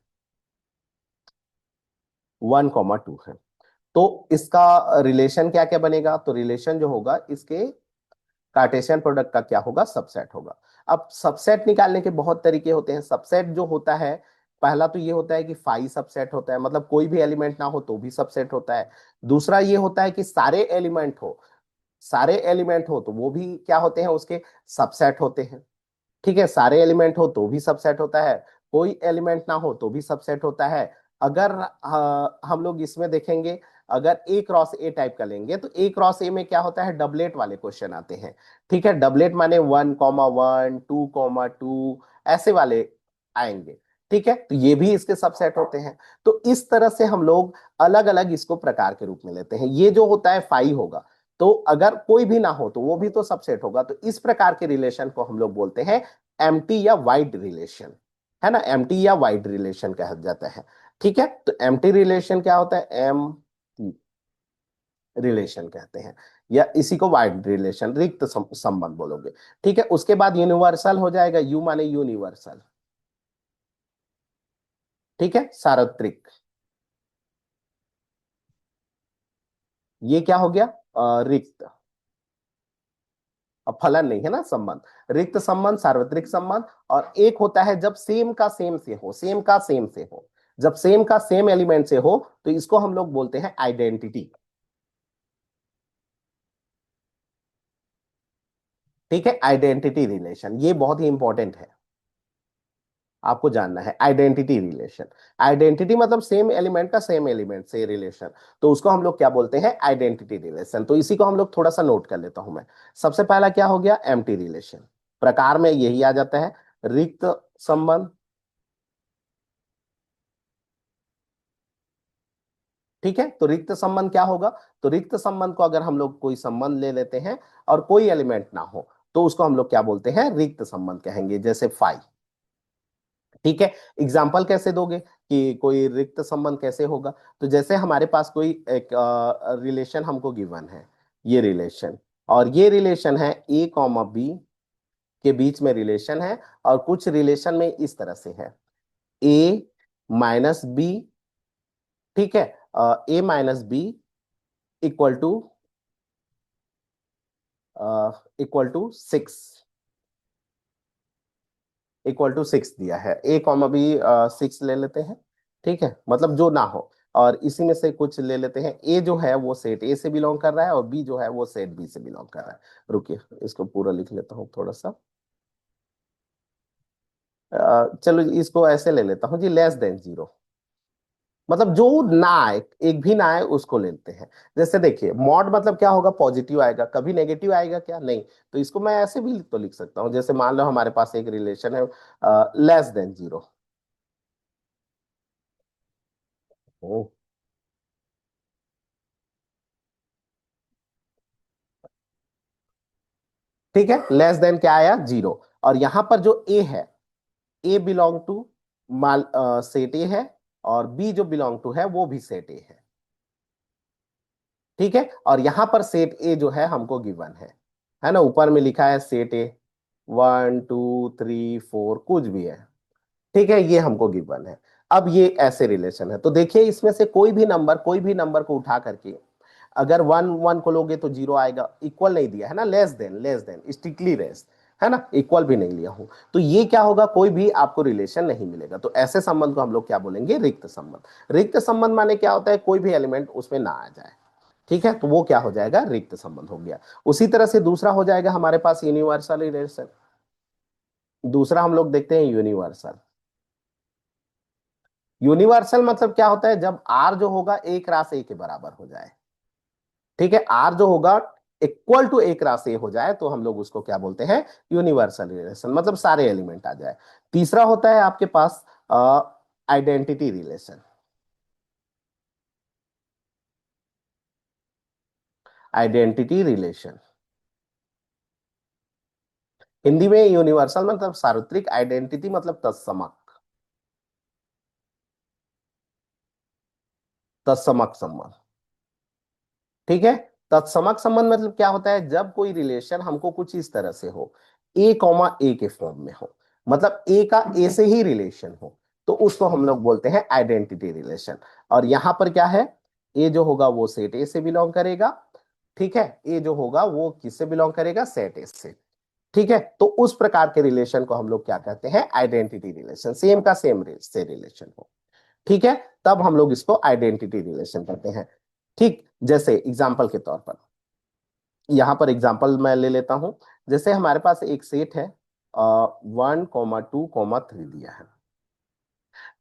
1,2 है, तो इसका रिलेशन क्या क्या बनेगा, तो रिलेशन जो होगा इसके कार्टेशियन प्रोडक्ट का क्या होगा, सबसेट होगा। अब सबसेट निकालने के बहुत तरीके होते हैं। सबसेट जो होता है, पहला तो ये होता है कि फाई सबसेट होता है, मतलब कोई भी एलिमेंट ना हो तो भी सबसेट होता है। दूसरा ये होता है कि सारे एलिमेंट हो, सारे एलिमेंट हो तो वो भी क्या होते हैं, उसके सबसेट होते हैं। ठीक है, सारे एलिमेंट हो तो भी सबसेट होता है, कोई एलिमेंट ना हो तो भी सबसेट होता है। अगर हम लोग इसमें देखेंगे, अगर ए क्रॉस ए टाइप का लेंगे तो ए क्रॉस ए में क्या होता है, डबलेट वाले क्वेश्चन आते हैं। ठीक है, डबलेट माने 1,1 2,2 ऐसे वाले आएंगे। ठीक है, तो ये भी इसके सबसेट होते हैं। तो इस तरह से हम लोग अलग अलग इसको प्रकार के रूप में लेते हैं। ये जो होता है फाई होगा, तो अगर कोई भी ना हो तो वो भी तो सबसेट होगा। तो इस प्रकार के रिलेशन को हम लोग बोलते हैं एम्प्टी या वाइड रिलेशन, है ना, एम्प्टी या वाइड रिलेशन कहा जाता है। ठीक है, तो एम्प्टी रिलेशन क्या होता है, एम रिलेशन कहते हैं, या इसी को वाइड रिलेशन, रिक्त संबंध बोलोगे। ठीक है, उसके बाद यूनिवर्सल हो जाएगा, यू माने यूनिवर्सल। ठीक है, सार्वत्रिक, ये क्या हो गया, रिक्त, अब फलन नहीं है ना, संबंध, रिक्त संबंध, सार्वत्रिक संबंध। और एक होता है जब सेम का सेम से हो, सेम का सेम से हो, जब सेम का सेम एलिमेंट से हो तो इसको हम लोग बोलते हैं आइडेंटिटी। ठीक है, आइडेंटिटी रिलेशन, ये बहुत ही इंपॉर्टेंट है, आपको जानना है आइडेंटिटी रिलेशन। आइडेंटिटी मतलब सेम एलिमेंट का सेम एलिमेंट से रिलेशन, तो उसको हम लोग क्या बोलते हैं, आइडेंटिटी रिलेशन। तो इसी को हम लोग थोड़ा सा नोट कर लेता हूं मैं। सबसे पहला क्या हो गया, एम्प्टी रिलेशन, प्रकार में यही आ जाता है, रिक्त संबंध। ठीक है, तो रिक्त संबंध क्या होगा, तो रिक्त संबंध को अगर हम लोग कोई संबंध ले लेते हैं और कोई एलिमेंट ना हो तो उसको हम लोग क्या बोलते हैं, रिक्त संबंध कहेंगे, जैसे फाई। ठीक है, एग्जाम्पल कैसे दोगे कि कोई रिक्त संबंध कैसे होगा, तो जैसे हमारे पास कोई एक रिलेशन हमको गिवन है, ये रिलेशन, और ये रिलेशन है ए कॉमा बी के बीच में रिलेशन है, और कुछ रिलेशन में इस तरह से है, ए माइनस बी। ठीक है, A minus B equal to equal to 6, equal to 6 दिया है, ए कॉमा बी 6 ले लेते हैं। ठीक है, मतलब जो ना हो, और इसी में से कुछ ले लेते हैं। ए जो है वो सेट ए से बिलोंग कर रहा है, और बी जो है वो सेट बी से बिलोंग कर रहा है। रुकिए, इसको पूरा लिख लेता हूँ थोड़ा सा। चलो जी, इसको ऐसे ले लेता हूँ जी, लेस देन 0, मतलब जो ना आए, एक भी ना आए उसको लेते हैं। जैसे देखिए, मॉड मतलब क्या होगा, पॉजिटिव आएगा, कभी नेगेटिव आएगा क्या, नहीं। तो इसको मैं ऐसे भी तो लिख सकता हूँ, जैसे मान लो हमारे पास एक रिलेशन है लेस देन 0। ओ, ठीक है, लेस देन क्या आया, 0। और यहां पर जो ए है, ए बिलोंग टू माल सेट ए है, और बी जो बिलोंग टू है वो भी सेट ए है। ठीक है, और यहां पर सेट ए जो है हमको गिवन है ना, ऊपर में लिखा है सेट ए, 1 2 3 4 कुछ भी है। ठीक है, ये हमको गिवन है। अब ये ऐसे रिलेशन है, तो देखिए इसमें से कोई भी नंबर को उठा करके, अगर 1 1 को लोगे तो 0 आएगा। इक्वल नहीं दिया है ना, लेस देन स्ट्रिक्टली लेस, है ना, इक्वल भी नहीं लिया हूं, तो ये क्या होगा, कोई भी आपको रिलेशन नहीं मिलेगा। तो ऐसे संबंध को हम लोग क्या बोलेंगे, रिक्त संबंध। रिक्त संबंध माने क्या होता है, कोई भी एलिमेंट उसमें ना आ जाए। ठीक है, तो वो क्या हो जाएगा, रिक्त संबंध हो गया। उसी तरह से दूसरा हो जाएगा हमारे पास यूनिवर्सल रिलेशन। दूसरा हम लोग देखते हैं यूनिवर्सल। यूनिवर्सल मतलब क्या होता है, जब आर जो होगा एक रास ए के बराबर हो जाए। ठीक है, आर जो होगा इक्वल टू एक रास ए हो जाए, तो हम लोग उसको क्या बोलते हैं, यूनिवर्सल रिलेशन, मतलब सारे एलिमेंट आ जाए। तीसरा होता है आपके पास identity relation. Identity relation Hindi में यूनिवर्सल मतलब सार्वत्रिक, आइडेंटिटी मतलब तत्समक, तत्समक संबंध। ठीक है, तत्समक संबंध मतलब क्या होता है, जब कोई रिलेशन हमको कुछ इस तरह से हो, ए कॉमा ए के फॉर्म में हो, मतलब ए का ए से ही रिलेशन हो, तो उसको हम लोग बोलते हैं आइडेंटिटी रिलेशन। और यहां पर क्या है, ए जो होगा वो सेट ए से बिलोंग करेगा। ठीक है, ए जो होगा वो किससे बिलोंग करेगा, सेट ए से। ठीक है, तो उस प्रकार के रिलेशन को हम लोग क्या कहते हैं, आइडेंटिटी रिलेशन, सेम का सेम से रिलेशन हो। ठीक है, तब हम लोग इसको आइडेंटिटी रिलेशन कहते हैं। ठीक, जैसे एग्जाम्पल के तौर पर, यहां पर एग्जाम्पल मैं ले लेता हूं। जैसे हमारे पास एक सेट है 1 2 3 दिया है।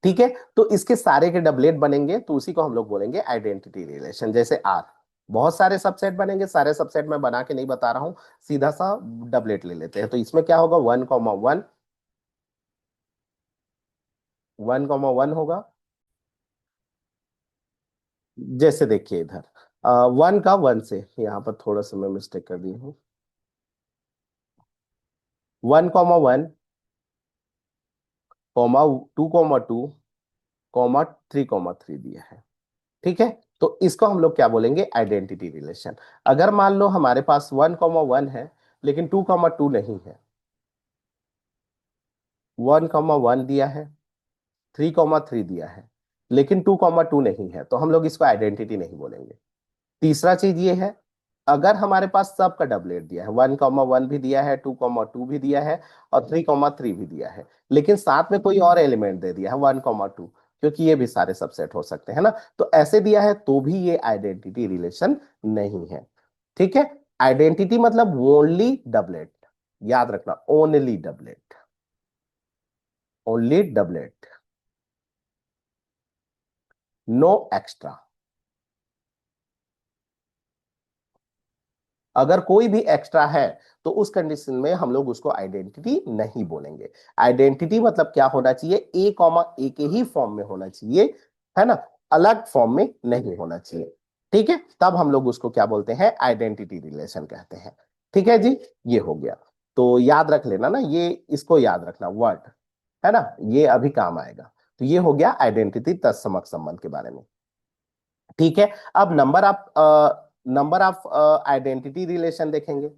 ठीक है, तो इसके सारे के डबलेट बनेंगे, तो उसी को हम लोग बोलेंगे आइडेंटिटी रिलेशन। जैसे आर, बहुत सारे सबसेट बनेंगे, सारे सबसेट मैं बना के नहीं बता रहा हूं, सीधा सा डबलेट ले लेते हैं। तो इसमें क्या होगा, 1 1, 1 1 होगा। जैसे देखिए इधर 1 का 1 से, यहाँ पर थोड़ा सा मैं मिस्टेक कर दी हूँ, 1 1 2 2 3 3 दिया है। ठीक है, तो इसको हम लोग क्या बोलेंगे, आइडेंटिटी रिलेशन। अगर मान लो हमारे पास 1 1 है, लेकिन 2 2 नहीं है, 1 1 दिया है, 3 3 दिया है, लेकिन 2 2 नहीं है, तो हम लोग इसको आइडेंटिटी नहीं बोलेंगे। तीसरा चीज ये है, अगर हमारे पास सबका डबलेट दिया है, 1 1 भी दिया है, 2 2 भी दिया है, और 3 3 भी दिया है, लेकिन साथ में कोई और एलिमेंट दे दिया है 1 2, क्योंकि ये भी सारे सबसेट हो सकते हैं ना, तो ऐसे दिया है तो भी ये आइडेंटिटी रिलेशन नहीं है। ठीक है, आइडेंटिटी मतलब ओनली डबलेट, याद रखना, only doublet, only doublet, no extra. अगर कोई भी एक्स्ट्रा है, तो उस कंडीशन में हम लोग उसको आइडेंटिटी नहीं बोलेंगे। आइडेंटिटी मतलब क्या होना चाहिए, ए कॉमा ए के ही फॉर्म में होना चाहिए, है ना, अलग फॉर्म में नहीं होना चाहिए। ठीक है, तब हम लोग उसको क्या बोलते हैं, आइडेंटिटी रिलेशन कहते हैं। ठीक है जी, ये हो गया। तो याद रख लेना ना, ये इसको याद रखना वर्ड, है ना, ये अभी काम आएगा। तो ये हो गया आइडेंटिटी तत्समक संबंध के बारे में। ठीक है, अब नंबर ऑफ आइडेंटिटी रिलेशन देखेंगे।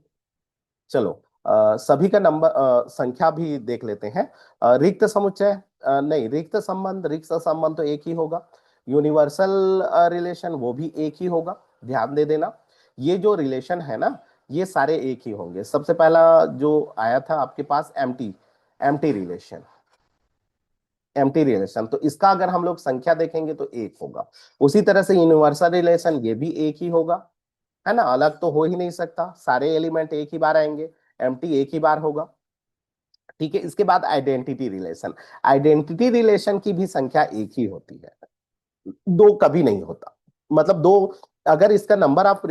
चलो, सभी का नंबर संख्या भी देख लेते हैं। रिक्त समुच्चय, नहीं, रिक्त संबंध तो एक ही होगा। यूनिवर्सल रिलेशन वो भी एक ही होगा, ध्यान दे देना। ये जो रिलेशन है ना, ये सारे एक ही होंगे। सबसे पहला जो आया था आपके पास empty, empty relation, empty relation, तो इसका अगर हम लोग संख्या देखेंगे तो एक होगा। उसी तरह से यूनिवर्सल रिलेशन, ये भी एक ही होगा, है ना, अलग तो हो ही नहीं सकता, सारे एलिमेंट एक ही बार आएंगे, एम्प्टी एक ही बार होगा। ठीक है, इसके बाद आइडेंटिटी रिलेशन, आइडेंटिटी रिलेशन की भी संख्या एक ही होती है, दो कभी नहीं होता। मतलब दो, अगर इसका नंबर ऑफ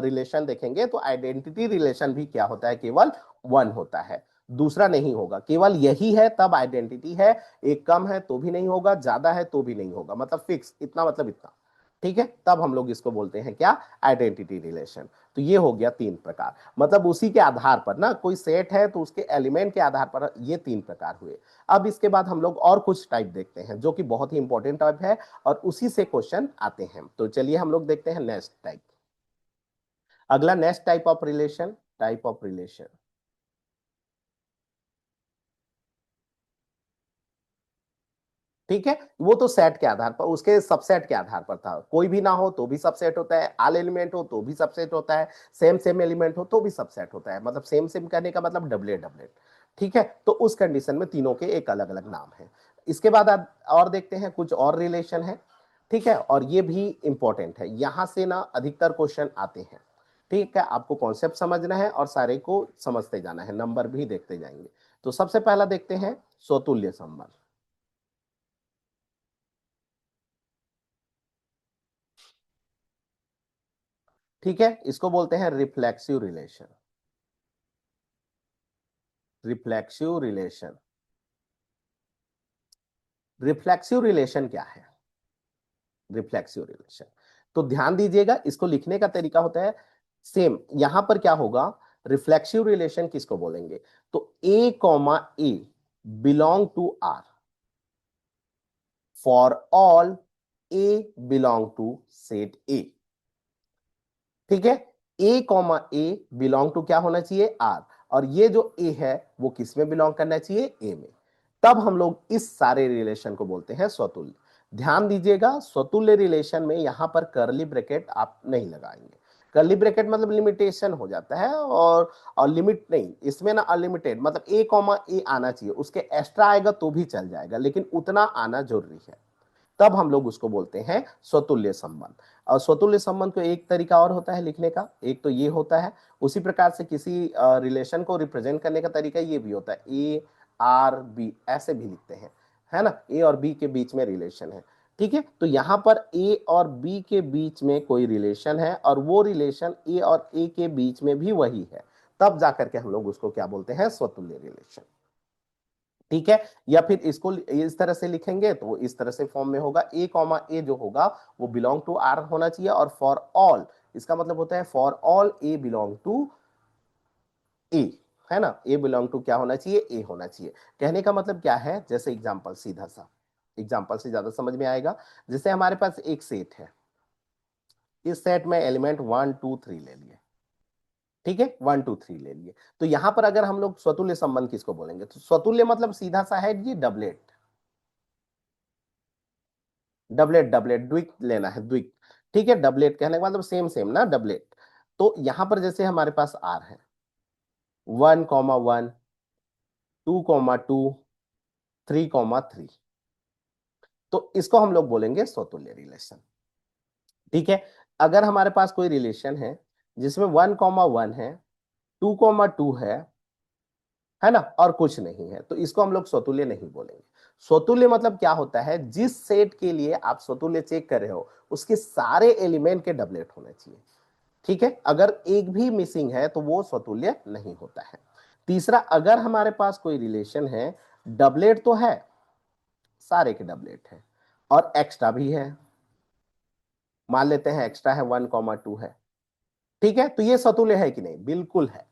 रिलेशन देखेंगे तो आइडेंटिटी रिलेशन भी क्या होता है, केवल वन होता है, दूसरा नहीं होगा। केवल यही है तब आइडेंटिटी है, एक कम है तो भी नहीं होगा, ज्यादा है तो भी नहीं होगा, मतलब फिक्स इतना, मतलब इतना। ठीक है, तब हम लोग इसको बोलते हैं क्या, आइडेंटिटी रिलेशन। तो ये हो गया तीन प्रकार, मतलब उसी के आधार पर ना, कोई सेट है तो उसके एलिमेंट के आधार पर ये तीन प्रकार हुए। अब इसके बाद हम लोग और कुछ टाइप देखते हैं जो कि बहुत ही इंपॉर्टेंट टाइप है, और उसी से क्वेश्चन आते हैं। तो चलिए हम लोग देखते हैं नेक्स्ट टाइप। अगला next type of relation, type of relation, ठीक है, वो तो सेट के आधार पर, उसके सबसेट के आधार पर था, कोई भी ना हो तो भी सबसेट होता है, ऑल एलिमेंट हो तो भी सबसेट होता है, सेम सेम एलिमेंट हो तो भी सबसेट होता है, मतलब सेम सेम कहने का मतलब डबलेट डबलेट। ठीक है, तो उस कंडीशन में तीनों के एक अलग अलग नाम है। इसके बाद आप और देखते हैं कुछ और रिलेशन है। ठीक है, और ये भी इंपॉर्टेंट है, यहां से ना अधिकतर क्वेश्चन आते हैं। ठीक है, आपको कॉन्सेप्ट समझना है और सारे को समझते जाना है, नंबर भी देखते जाएंगे। तो सबसे पहला देखते हैं स्वतुल्य संबंध। ठीक है, इसको बोलते हैं reflexive relation, reflexive relation. Reflexive relation क्या है, रिफ्लेक्सिव रिलेशन, तो ध्यान दीजिएगा, इसको लिखने का तरीका होता है सेम। यहां पर क्या होगा, रिफ्लेक्सिव रिलेशन किसको बोलेंगे, तो A comma A belong to R, for all A belong to set A. ठीक है, A comma A belong to क्या होना चाहिए, आर, और ये जो ए है वो किस में बिलोंग करना चाहिए, ए में। तब हम लोग इस सारे रिलेशन को बोलते हैं स्वतुल्य। ध्यान दीजिएगा, स्वतुल्य रिलेशन में यहां पर करली ब्रैकेट आप नहीं लगाएंगे। करली ब्रैकेट मतलब लिमिटेशन हो जाता है, और लिमिट नहीं, इसमें ना अनलिमिटेड, मतलब ए कॉमा ए आना चाहिए, उसके एक्स्ट्रा आएगा तो भी चल जाएगा, लेकिन उतना आना जरूरी है। तब हम लोग उसको बोलते हैं स्वतुल्य संबंध। और स्वतुल्य संबंध को एक तरीका और होता है लिखने का, एक तो ये होता है, उसी प्रकार से किसी रिलेशन को रिप्रेजेंट करने का तरीका ये भी होता है, ए आर बी ऐसे भी लिखते हैं, है ना, ए और बी के बीच में रिलेशन है। ठीक है, तो यहां पर ए और बी के बीच में कोई रिलेशन है, और वो रिलेशन ए और ए के बीच में भी वही है, तब जाकर के हम लोग उसको क्या बोलते हैं, स्वतुल्य रिलेशन। ठीक है, या फिर इसको इस तरह से लिखेंगे तो इस तरह से फॉर्म में होगा, ए कॉमा ए जो होगा वो बिलोंग टू आर होना चाहिए, और फॉर ऑल, इसका मतलब होता है for all A belong to A, है ना, ए बिलोंग टू क्या होना चाहिए, ए होना चाहिए। कहने का मतलब क्या है, जैसे एग्जांपल, सीधा सा एग्जांपल से ज्यादा समझ में आएगा। जैसे हमारे पास एक सेट है, इस सेट में एलिमेंट 1 2 3 ले लिए। ठीक है, 1 2 3 ले लिए, तो यहां पर अगर हम लोग स्वतुल्य संबंध किसको बोलेंगे, तो स्वतुल्य मतलब सीधा सा है जी, डबलेट, डबलेट डबलेट द्विक लेना है, द्विक। ठीक है, डबलेट कहने का मतलब सेम सेम ना, डबलेट। तो यहां पर जैसे हमारे पास आर है, 1 कॉमा 1, 2 कॉमा 2, 3 कॉमा 3, तो इसको हम लोग बोलेंगे स्वतुल्य रिलेशन। ठीक है, अगर हमारे पास कोई रिलेशन है जिसमें 1 कॉमा 1 है, 2 कॉमा 2 है ना, और कुछ नहीं है, तो इसको हम लोग स्वतुल्य नहीं बोलेंगे। स्वतुल्य मतलब क्या होता है, जिस सेट के लिए आप स्वतुल्य चेक कर रहे हो उसके सारे एलिमेंट के डबलेट होने चाहिए। ठीक है, अगर एक भी मिसिंग है तो वो स्वतुल्य नहीं होता है। तीसरा, अगर हमारे पास कोई रिलेशन है, डबलेट तो है, सारे के डबलेट है, और एक्स्ट्रा भी है, मान लेते हैं एक्स्ट्रा है, 1 कॉमा 2 है। ठीक है, तो ये स्वतुल्य है कि नहीं, बिल्कुल है।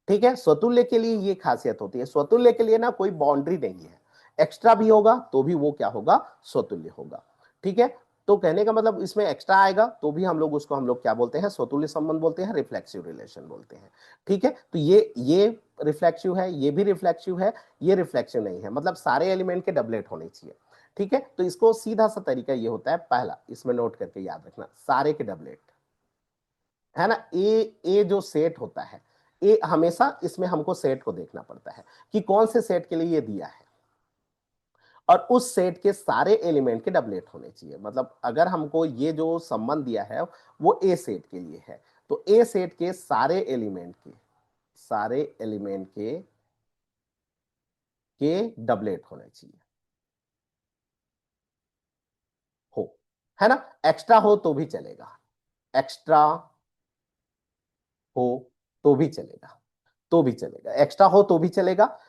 ठीक है, स्वतुल्य के लिए ये खासियत होती है, स्वतुल्य के लिए ना कोई बाउंड्री नहीं है, एक्स्ट्रा भी होगा तो भी वो क्या होगा, स्वतुल्य होगा। ठीक है, तो कहने का मतलब इसमें एक्स्ट्रा आएगा तो भी हम लोग उसको हम लोग क्या बोलते हैं, स्वतुल्य संबंध बोलते हैं, रिफ्लेक्सिव रिलेशन बोलते हैं। ठीक है, तो ये रिफ्लेक्सिव है, ये भी रिफ्लेक्सिव है, ये रिफ्लेक्सिव नहीं है, मतलब सारे एलिमेंट के डबलेट होने चाहिए। ठीक है, तो इसको सीधा सा तरीका ये होता है, पहला इसमें नोट करके याद रखना, सारे के डबलेट, है ना। ए जो सेट होता है, ए हमेशा इसमें हमको सेट को देखना पड़ता है कि कौन से सेट के लिए ये दिया है, और उस सेट के सारे एलिमेंट के डबलेट होने चाहिए। मतलब अगर हमको ये जो संबंध दिया है वो ए सेट के लिए है, तो ए सेट के सारे एलिमेंट के डबलेट होने चाहिए, हो, है ना। एक्स्ट्रा हो तो भी चलेगा, एक्स्ट्रा हो तो भी चलेगा, एक्स्ट्रा हो तो भी चलेगा,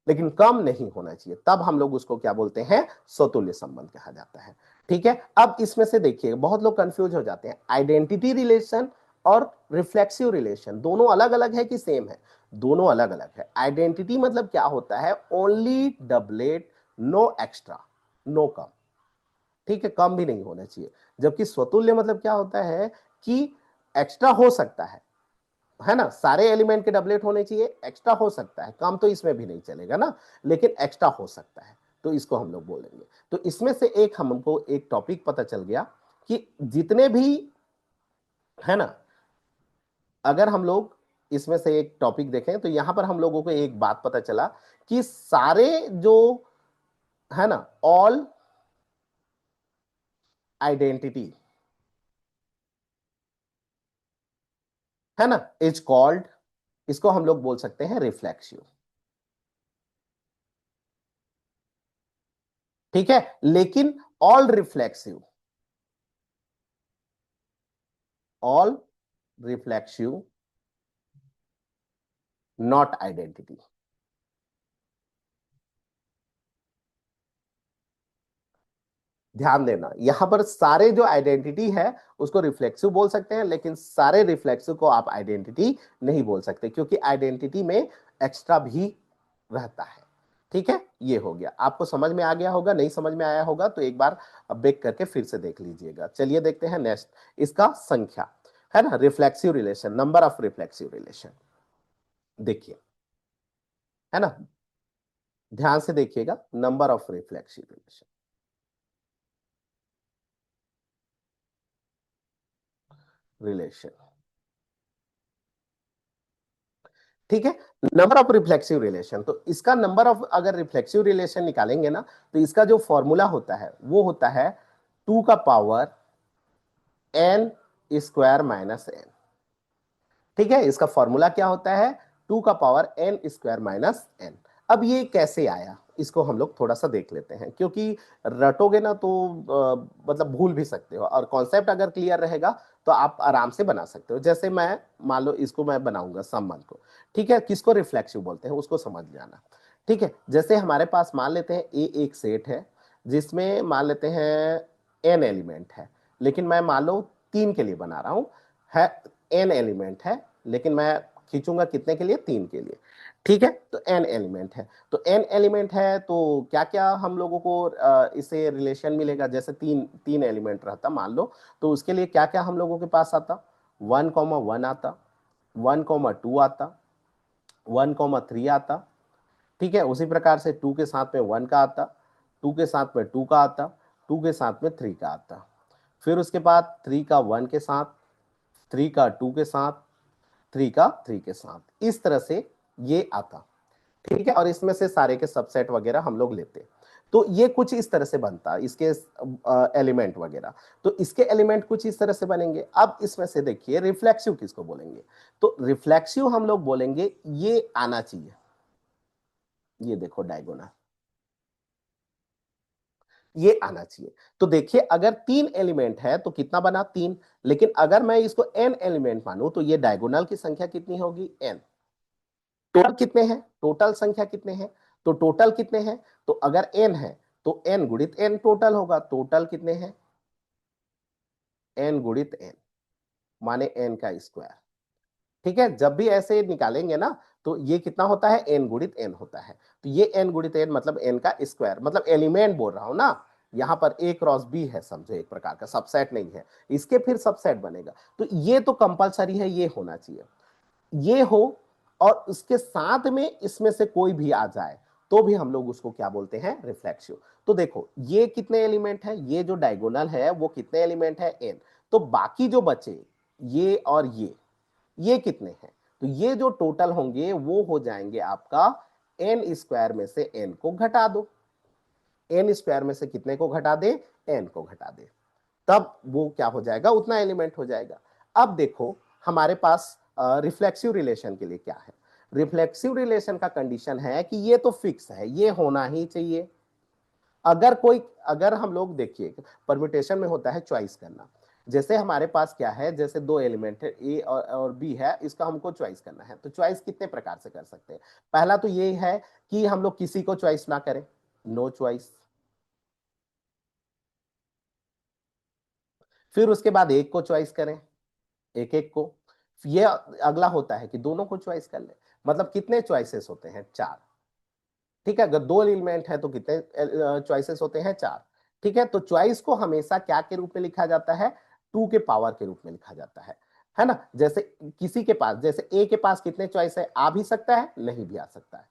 लेकिन कम नहीं होना चाहिए, तब हम लोग उसको क्या बोलते हैं, स्वतुल्य संबंध कहा जाता है। ठीक है। अब इसमें से देखिए बहुत लोग कंफ्यूज हो जाते हैं, आइडेंटिटी रिलेशन और रिफ्लेक्सिव रिलेशन दोनों अलग अलग है कि सेम है? दोनों अलग अलग है। आइडेंटिटी मतलब क्या होता है, only doublet, no extra, no कम। ठीक है, कम भी नहीं होना चाहिए। जबकि स्वतुल्य मतलब क्या होता है कि एक्स्ट्रा हो सकता है ना, सारे एलिमेंट के डबलेट होने चाहिए, एक्स्ट्रा हो सकता है, कम तो इसमें भी नहीं चलेगा ना, लेकिन एक्स्ट्रा हो सकता है, तो इसको हम लोग बोलेंगे। तो इसमें से एक हमको एक टॉपिक पता चल गया कि जितने भी, है ना, अगर हम लोग इसमें से एक टॉपिक देखें तो यहां पर हम लोगों को एक बात पता चला कि सारे जो, है ना, ऑल आइडेंटिटी, है ना, इज कॉल्ड, इसको हम लोग बोल सकते हैं रिफ्लेक्सिव। ठीक है, लेकिन all reflexive, all reflexive not identity. ध्यान देना, यहां पर सारे जो आइडेंटिटी है उसको रिफ्लेक्सिव बोल सकते हैं, लेकिन सारे रिफ्लेक्सिव को आप आइडेंटिटी नहीं बोल सकते, क्योंकि आइडेंटिटी में एक्स्ट्रा भी रहता है। ठीक है, ये हो गया, आपको समझ में आ गया होगा, नहीं समझ में आया होगा तो एक बार ब्रेक करके फिर से देख लीजिएगा। चलिए देखते हैं नेक्स्ट, इसका संख्या, है ना, reflexive relation, number of reflexive relation. देखिए, है ना, ध्यान से देखिएगा, नंबर ऑफ रिफ्लेक्सिव रिलेशन। ठीक है, नंबर ऑफ रिफ्लेक्सिव रिलेशन, तो इसका नंबर ऑफ अगर रिफ्लेक्सिव रिलेशन निकालेंगे ना, तो इसका जो फॉर्मूला होता है वो होता है 2 का पावर n² - n। ठीक है, इसका फॉर्मूला क्या होता है, 2 का पावर n² - n। अब ये कैसे आया, इसको हम लोग थोड़ा सा देख लेते हैं, क्योंकि रटोगे ना तो मतलब भूल भी सकते हो, और कॉन्सेप्ट अगर क्लियर रहेगा तो आप आराम से बना सकते हो। जैसे मैं मान लो इसको मैं बनाऊंगा संबंध को, ठीक है, किसको रिफ्लेक्सिव बोलते हैं उसको समझ जाना। ठीक है, जैसे हमारे पास मान लेते हैं ए एक सेट है जिसमें मान लेते हैं n एलिमेंट है, लेकिन मैं मान लो 3 के लिए बना रहा हूं, है, n एलिमेंट है, लेकिन मैं खींचूंगा कितने के लिए, 3 के लिए। ठीक है, तो n एलिमेंट है, तो n एलिमेंट है तो क्या क्या हम लोगों को इससे रिलेशन मिलेगा, जैसे तीन तीन एलिमेंट रहता मान लो, तो उसके लिए क्या क्या हम लोगों के पास आता, 1,1 आता, 1,2 आता, 1,3 आता। ठीक है, उसी प्रकार से 2 के साथ में 1 का आता, 2 के साथ में 2 का आता, 2 के साथ में 3 का आता, फिर उसके बाद 3 का 1 के साथ, 3 का 2 के साथ, 3 का 3 के साथ, इस तरह से ये आता। ठीक है, और इसमें से सारे के सबसेट वगैरह हम लोग लेते, तो ये कुछ इस तरह से बनता इसके एलिमेंट वगैरह। तो इसके एलिमेंट कुछ इस तरह से बनेंगे। अब इसमें से देखिए रिफ्लेक्सिव किसको बोलेंगे, तो रिफ्लेक्सिव हम लोग बोलेंगे ये आना चाहिए, ये देखो डायगोनल, ये आना चाहिए। तो देखिए अगर 3 एलिमेंट है तो कितना बना, 3, लेकिन अगर मैं इसको n एलिमेंट मानूं तो ये डायगोनल की संख्या कितनी होगी, n। टोटल कितने हैं, टोटल संख्या कितने हैं, तो टोटल कितने हैं, तो अगर n है तो n गुणित n टोटल होगा, टोटल कितने हैं, n गुणित n, माने n का स्क्वायर। ठीक है, जब भी ऐसे निकालेंगे ना तो ये कितना होता है, n गुणित n होता है, तो ये n गुणित n मतलब n का स्क्वायर, मतलब एलिमेंट बोल रहा हूं ना, यहां पर a क्रॉस b है, समझो एक प्रकार का सबसेट नहीं है, इसके फिर सबसेट बनेगा, तो ये तो कंपलसरी है, ये होना चाहिए, ये हो, और उसके साथ में इसमें से कोई भी आ जाए तो भी हम लोग उसको क्या बोलते हैं, रिफ्लेक्सिव। तो देखो ये कितने एलिमेंट है, ये जो डायगोनल है वो कितने एलिमेंट है, n, तो बाकी जो बचे ये और ये कितने हैं? तो ये जो टोटल होंगे वो हो जाएंगे आपका एन स्क्वायर में से एन को घटा दो। एन स्क्वायर में से कितने को घटा दे? एन को घटा दे। तब वो क्या हो जाएगा? उतना एलिमेंट हो जाएगा। अब देखो हमारे पास रिफ्लेक्सिव रिलेशन के लिए क्या है। रिफ्लेक्सिव रिलेशन का कंडीशन है कि ये तो फिक्स है, ये होना ही चाहिए। अगर हम लोग देखिए परम्यूटेशन में होता है चॉइस करना। जैसे हमारे पास क्या है, जैसे दो एलिमेंट है ए और बी है, इसका हमको चॉइस करना है। तो चॉइस कितने प्रकार से कर सकते हैं? पहला तो ये है कि हम लोग किसी को चॉइस ना करें, नो चॉइस। फिर उसके बाद एक को चॉइस करें, एक एक को। ये अगला होता है कि दोनों को चॉइस कर ले। मतलब कितने चॉइसेस होते हैं? चार। ठीक है, अगर दो एलिमेंट है तो कितने चॉइसेस होते हैं? चार। ठीक है, तो चॉइस को हमेशा क्या के रूप में लिखा जाता है? टू के पावर के रूप में लिखा जाता है ना। जैसे किसी के पास, जैसे ए के पास कितने चॉइस है? आ भी सकता है, नहीं भी आ सकता है।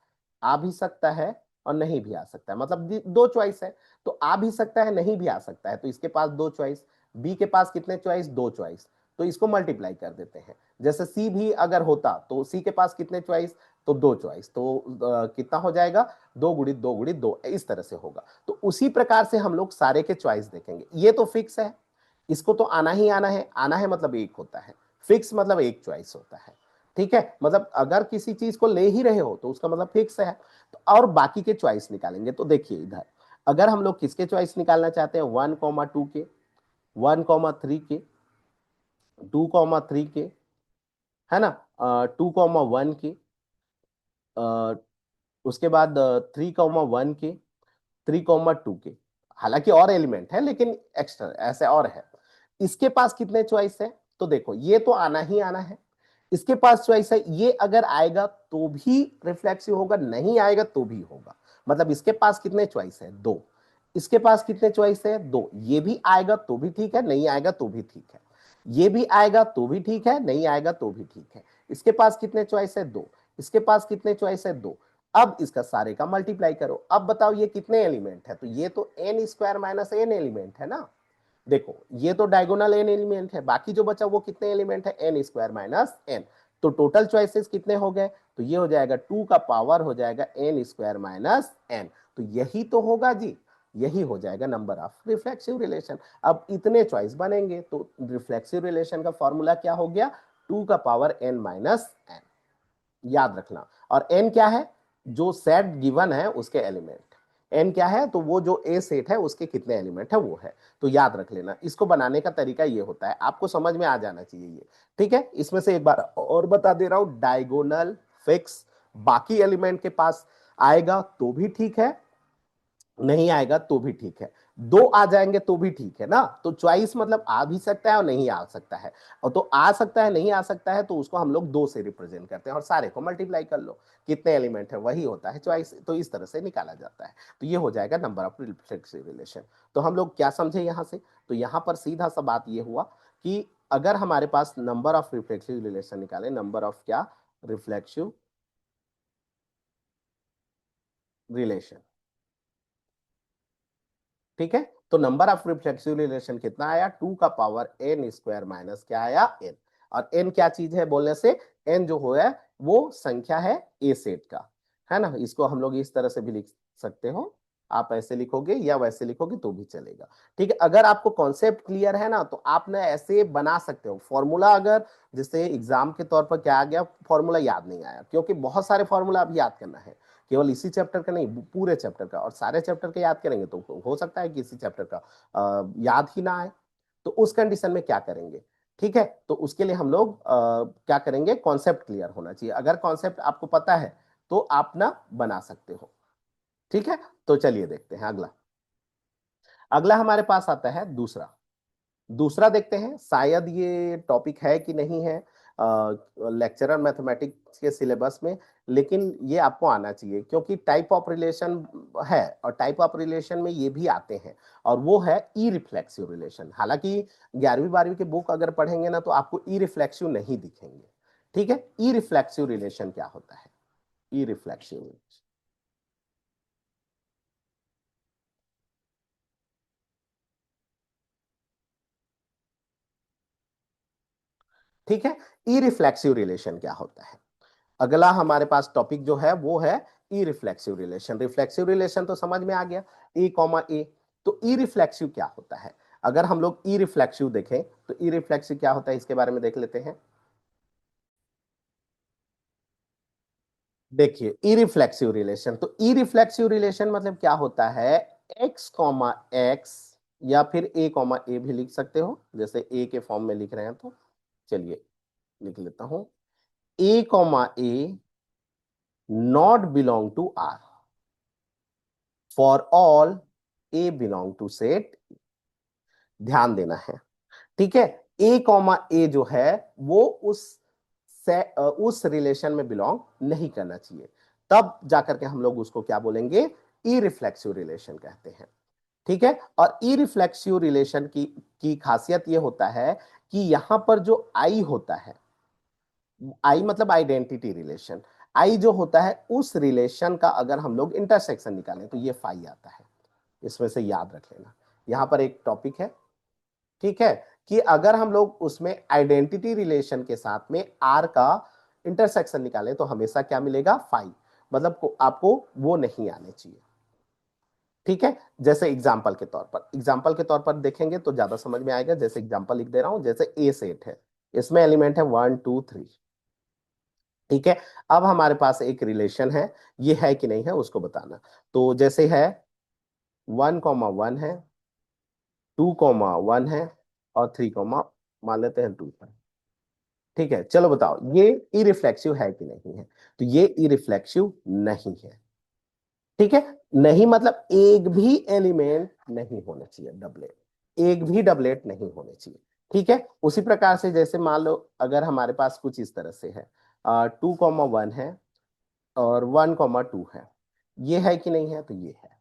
आ भी सकता है और नहीं भी आ सकता है, मतलब दो चॉइस है। तो आ भी सकता है, नहीं भी आ सकता है, तो इसके पास दो चॉइस। बी के पास कितने चॉइस? दो चॉइस। तो इसको मल्टीप्लाई कर देते हैं। जैसे सी भी अगर होता तो सी के पास कितने चॉइस? तो दो चॉइस। तो कितना हो जाएगा? दो गुणित दो गुणित दो, इस तरह से होगा। तो उसी प्रकार से हम लोग सारे के चॉइस देखेंगे। ये तो फिक्स है, इसको तो आना ही आना है। आना है मतलब एक होता है, फिक्स मतलब एक चॉइस होता है। ठीक है, मतलब अगर किसी चीज को ले ही रहे हो तो उसका मतलब फिक्स है। तो और बाकी के चॉइस निकालेंगे। तो देखिए इधर अगर हम लोग किसके चॉइस निकालना चाहते हैं? 1,2 के, 1,3 के, 2,3 के, है ना, 2,1 के, उसके बाद 3,1 के, 3,2 के। हालांकि और एलिमेंट है लेकिन एक्स्ट्रा ऐसे और है। इसके पास कितने चॉइस है? तो देखो ये तो आना ही आना है। इसके पास चॉइस है, ये अगर आएगा तो भी रिफ्लेक्सिव होगा, नहीं आएगा तो भी होगा। मतलब इसके पास कितने चॉइस है? दो। इसके पास कितने चॉइस है? दो। ये भी आएगा तो भी ठीक है, नहीं आएगा तो भी ठीक है। ये भी आएगा तो भी ठीक है, नहीं आएगा तो भी ठीक है। इसके पास कितने चॉइस है? दो। इसके पास कितने चॉइस है? दो। अब इसका सारे का मल्टीप्लाई करो। अब बताओ ये कितने एलिमेंट है? तो ये तो n square minus n element है ना। देखो ये तो डायगोनल एन एलिमेंट है, बाकी जो बचा वो कितने एलिमेंट है? N square minus n. तो टोटल चॉइसेस कितने हो गए? तो ये हो जाएगा टू का पावर हो जाएगा एन स्क्वायर माइनस एन। तो यही तो होगा जी, यही हो जाएगा नंबर ऑफ रिफ्लेक्सिव रिलेशन। अब इतने चॉइस बनेंगे तो रिफ्लेक्सिव रिलेशन का फॉर्मूला क्या हो गया? टू का पावर एन माइनस एन। याद रखना। और एन क्या है? जो सेट गिवन है उसके एलिमेंट। एन क्या है? तो वो जो ए सेट है उसके कितने एलिमेंट है वो है। तो याद रख लेना, इसको बनाने का तरीका ये होता है, आपको समझ में आ जाना चाहिए ये। ठीक है, इसमें से एक बार और बता दे रहा हूं, डायगोनल, फिक्स, बाकी एलिमेंट के पास आएगा तो भी ठीक है, नहीं आएगा तो भी ठीक है। दो आ जाएंगे तो भी ठीक है ना। तो चॉइस मतलब आ भी सकता है और नहीं आ सकता है। और तो आ सकता है, नहीं आ सकता है, तो उसको हम लोग दो से रिप्रेजेंट करते हैं और सारे को मल्टीप्लाई कर लो, कितने एलिमेंट है वही होता है चॉइस। तो इस तरह से निकाला जाता है। तो ये हो जाएगा नंबर ऑफ रिफ्लेक्सिव रिलेशन। तो हम लोग क्या समझे यहां से? तो यहां पर सीधा सा बात ये हुआ कि अगर हमारे पास नंबर ऑफ रिफ्लेक्सिव रिलेशन निकाले, नंबर ऑफ क्या? Reflexive relation. ठीक है, तो नंबर ऑफ रिफ्लेक्सिव रिलेशन कितना आया? टू का पावर एन स्क्वायर माइनस क्या आया? एन। और एन क्या चीज है बोलने से? एन जो है वो संख्या है ए सेट का, है ना। इसको हम लोग इस तरह से भी लिख सकते हो, आप ऐसे लिखोगे या वैसे लिखोगे तो भी चलेगा। ठीक है, अगर आपको कॉन्सेप्ट क्लियर है ना तो आप ना ऐसे बना सकते हो फॉर्मूला। अगर जैसे एग्जाम के तौर पर क्या आ गया, फॉर्मूला याद नहीं आया, क्योंकि बहुत सारे फॉर्मूला अभी याद करना है, केवल इसी चैप्टर का नहीं पूरे चैप्टर का। और सारे चैप्टर के याद करेंगे तो हो सकता है कि इसी चैप्टर का याद ही ना आए। तो उस कंडीशन में क्या करेंगे? ठीक है, तो उसके लिए हम लोग क्या करेंगे? कॉन्सेप्ट क्लियर होना चाहिए। अगर कॉन्सेप्ट आपको पता है तो आप ना बना सकते हो। ठीक है, तो चलिए देखते हैं अगला। अगला हमारे पास आता है दूसरा। दूसरा देखते हैं, शायद ये टॉपिक है कि नहीं है लेक्चरर मैथमेटिक्स के सिलेबस में, लेकिन ये आपको आना चाहिए क्योंकि टाइप ऑफ रिलेशन है। और टाइप ऑफ रिलेशन में ये भी आते हैं, और वो है ई रिफ्लेक्सिव रिलेशन। हालांकि 11वीं 12वीं के बुक अगर पढ़ेंगे ना तो आपको ई रिफ्लेक्सिव नहीं दिखेंगे। ठीक है, ई रिफ्लेक्सिव रिलेशन क्या होता है? ई रिफ्लेक्सिव, ठीक है। ई रिफ्लेक्सिव रिलेशन क्या होता है? अगला हमारे पास टॉपिक जो है वो है ई रिफ्लेक्सिव रिलेशन। रिफ्लेक्सिव रिलेशन तो समझ में आ गया, ए कॉमा ए। तो ई रिफ्लेक्सिव क्या होता है? अगर हम लोग ई रिफ्लेक्सिव देखें तो ई रिफ्लेक्सिव क्या होता है इसके बारे में देख लेते हैं। देखिए ई रिफ्लेक्सिव रिलेशन, तो ई रिफ्लेक्सिव रिलेशन मतलब क्या होता है? एक्स कॉमा एक्स, या फिर ए कॉमा ए भी लिख सकते हो, जैसे ए के फॉर्म में लिख रहे हैं तो चलिए लिख लेता हूं, A comma A not belong to R for all A belong to set. ध्यान देना है, ठीक है। ए कॉमा ए जो है वो उस रिलेशन में बिलोंग नहीं करना चाहिए, तब जाकर के हम लोग उसको क्या बोलेंगे? ई रिफ्लेक्सिव रिलेशन कहते हैं। ठीक है। और ई रिफ्लेक्सिव रिलेशन की खासियत ये होता है कि यहां पर जो आई होता है, आई मतलब आइडेंटिटी रिलेशन, आई जो होता है उस रिलेशन का अगर हम लोग इंटरसेक्शन निकालें तो ये फाई आता है। इसमें से याद रख लेना, यहां पर एक टॉपिक है, ठीक है, कि अगर हम लोग उसमें आइडेंटिटी रिलेशन के साथ में आर का इंटरसेक्शन निकालें तो हमेशा क्या मिलेगा? फाई। मतलब आपको वो नहीं आने चाहिए। ठीक है। जैसे एग्जाम्पल के तौर पर देखेंगे तो ज्यादा समझ में आएगा। जैसे एग्जाम्पल लिख दे रहा हूं, जैसे ए सेट है, इसमें एलिमेंट है 1 2 3। ठीक है। अब हमारे पास एक रिलेशन है, ये है कि नहीं है उसको बताना। तो जैसे है 1 1 है, 2 1 है, और 3 मान लेते हैं 2 है। ठीक है, चलो बताओ ये इरिफ्लेक्सिव है कि नहीं है? तो ये इरिफ्लेक्सिव नहीं है। ठीक है। नहीं मतलब एक भी एलिमेंट नहीं होना चाहिए डबलेट, एक भी डबलेट नहीं होने चाहिए। ठीक है। उसी प्रकार से जैसे मान लो अगर हमारे पास कुछ इस तरह से है, 2 1 है और 1 2 है, ये है कि नहीं है? तो ये है।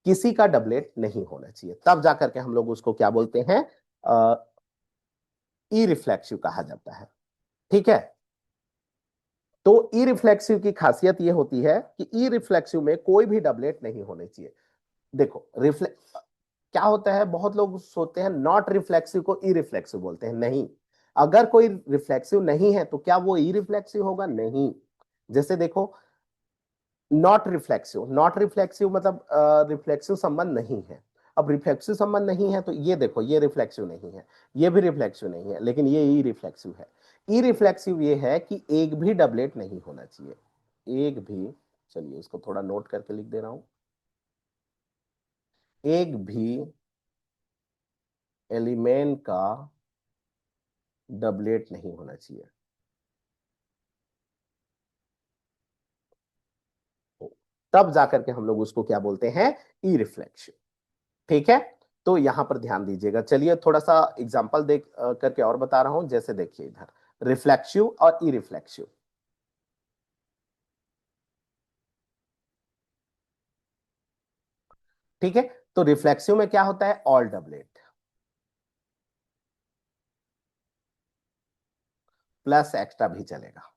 किसी का डबलेट नहीं होना चाहिए, तब जाकर के हम लोग उसको क्या बोलते हैं? ई रिफ्लेक्सिव कहा जाता है। ठीक है। तो ई रिफ्लेक्सिव की खासियत ये होती है कि ई रिफ्लेक्सिव में कोई भी डबलेट नहीं होने चाहिए। देखो क्या होता है, बहुत लोग सोचते हैं नॉट रिफ्लेक्सिव को ई रिफ्लेक्सिव बोलते हैं। नहीं, अगर कोई रिफ्लेक्सिव नहीं है तो क्या वो ई रिफ्लेक्सिव होगा? नहीं। जैसे देखो, नॉट रिफ्लेक्सिव मतलब रिफ्लेक्सिव संबंध नहीं है। अब रिफ्लेक्सिव संबंध नहीं है तो ये देखो, ये रिफ्लेक्सिव नहीं है, ये भी रिफ्लेक्सिव नहीं है, लेकिन ये ई रिफ्लेक्सिव है। ई रिफ्लेक्सिव ये है कि एक भी डबलेट नहीं होना चाहिए, एक भी। चलिए इसको थोड़ा नोट करके लिख दे रहा हूं, एक भी एलिमेंट का डबलेट नहीं होना चाहिए। तब जाकर के हम लोग उसको क्या बोलते हैं? ई रिफ्लेक्शन। ठीक है। तो यहां पर ध्यान दीजिएगा। चलिए थोड़ा सा एग्जांपल देख करके और बता रहा हूं। जैसे देखिए इधर रिफ्लेक्सिव और ई रिफ्लेक्सिव। ठीक है। तो रिफ्लेक्सिव में क्या होता है? ऑल डबलेट प्लस एक्स्ट्रा भी चलेगा।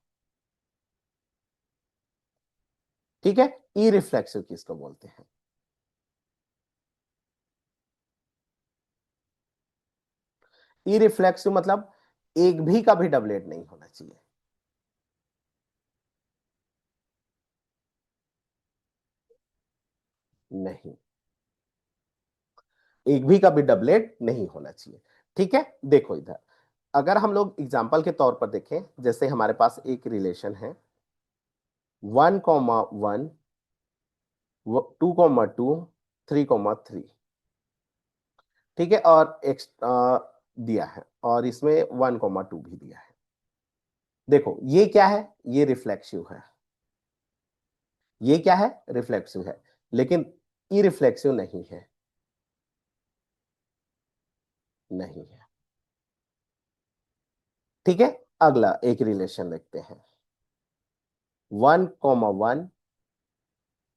ठीक है। ई रिफ्लेक्सिव किसको बोलते हैं? ई रिफ्लेक्सिव मतलब एक भी का भी डबलेट नहीं होना चाहिए। नहीं, एक भी का भी डबलेट नहीं होना चाहिए। ठीक है। देखो इधर अगर हम लोग एग्जाम्पल के तौर पर देखें, जैसे हमारे पास एक रिलेशन है 1 1 2 3 3। ठीक है। और एक्स दिया है, और इसमें 1 2 भी दिया है। देखो ये क्या है? ये रिफ्लेक्सिव है। ये क्या है? रिफ्लेक्सिव है, लेकिन ई रिफ्लेक्सिव नहीं है। नहीं है। ठीक है। अगला एक रिलेशन देखते हैं, 1 1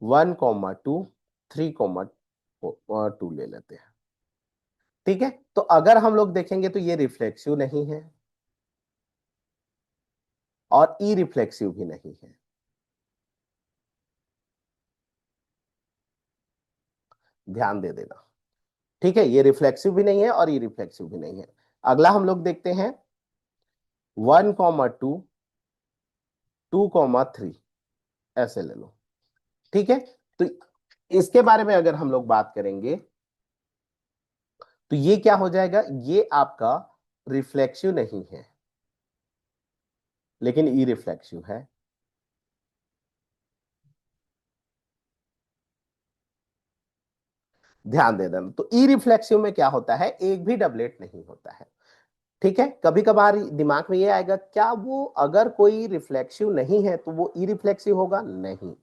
1 2 3 2 ले लेते हैं। ठीक है। तो अगर हम लोग देखेंगे तो ये रिफ्लेक्सिव नहीं है और ई रिफ्लेक्सिव भी नहीं है। ध्यान दे देना। ठीक है। ये रिफ्लेक्सिव भी नहीं है और ई रिफ्लेक्सिव भी नहीं है। अगला हम लोग देखते हैं 1, 2, 3 ऐसे ले लो। ठीक है, तो इसके बारे में अगर हम लोग बात करेंगे तो ये क्या हो जाएगा, ये आपका रिफ्लेक्सिव नहीं है लेकिन ई रिफ्लेक्सिव है। ध्यान दे देना, तो ई रिफ्लेक्सिव में क्या होता है, एक भी डबलेट नहीं होता है। ठीक है, कभी कभार दिमाग में ये आएगा, क्या वो अगर कोई रिफ्लेक्सिव नहीं है तो वो ई रिफ्लेक्सिव होगा? नहीं,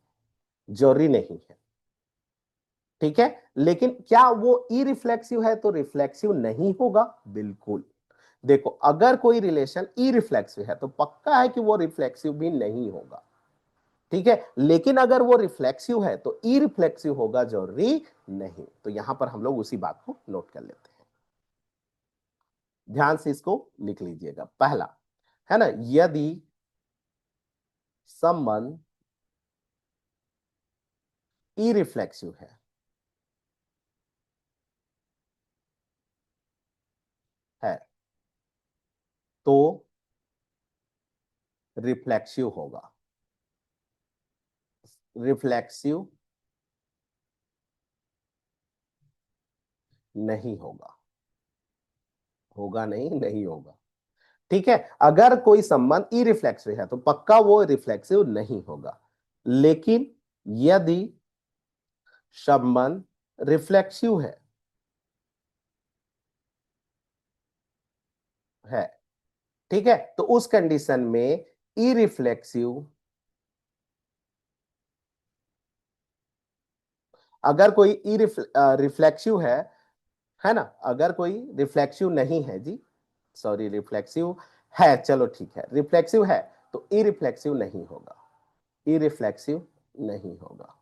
जरूरी नहीं है। ठीक है, लेकिन क्या वो ई रिफ्लेक्सिव है तो रिफ्लेक्सिव नहीं होगा? बिल्कुल। देखो, अगर कोई रिलेशन ई रिफ्लेक्सिव है तो पक्का है कि वो रिफ्लेक्सिव भी नहीं होगा। ठीक है, लेकिन अगर वो रिफ्लेक्सिव है तो ई रिफ्लेक्सिव होगा, जरूरी नहीं। तो यहां पर हम लोग उसी बात को नोट कर लेते हैं। ध्यान से इसको लिख लीजिएगा। पहला है ना, यदि संबंध ई रिफ्लेक्सिव है तो रिफ्लेक्सिव होगा। रिफ्लेक्सिव नहीं होगा। होगा नहीं, नहीं होगा। ठीक है, अगर कोई संबंध ई रिफ्लेक्सिव है तो पक्का वो रिफ्लेक्सिव नहीं होगा। लेकिन यदि संबंध रिफ्लेक्सिव है, ठीक है, तो उस कंडीशन में ई रिफ्लेक्सिव, अगर कोई ई रिफ्लेक्सिव है ना, अगर कोई रिफ्लेक्सिव नहीं है जी, सॉरी रिफ्लेक्सिव है, चलो ठीक है, रिफ्लेक्सिव है तो ई रिफ्लेक्सिव नहीं होगा। ई रिफ्लेक्सिव नहीं होगा।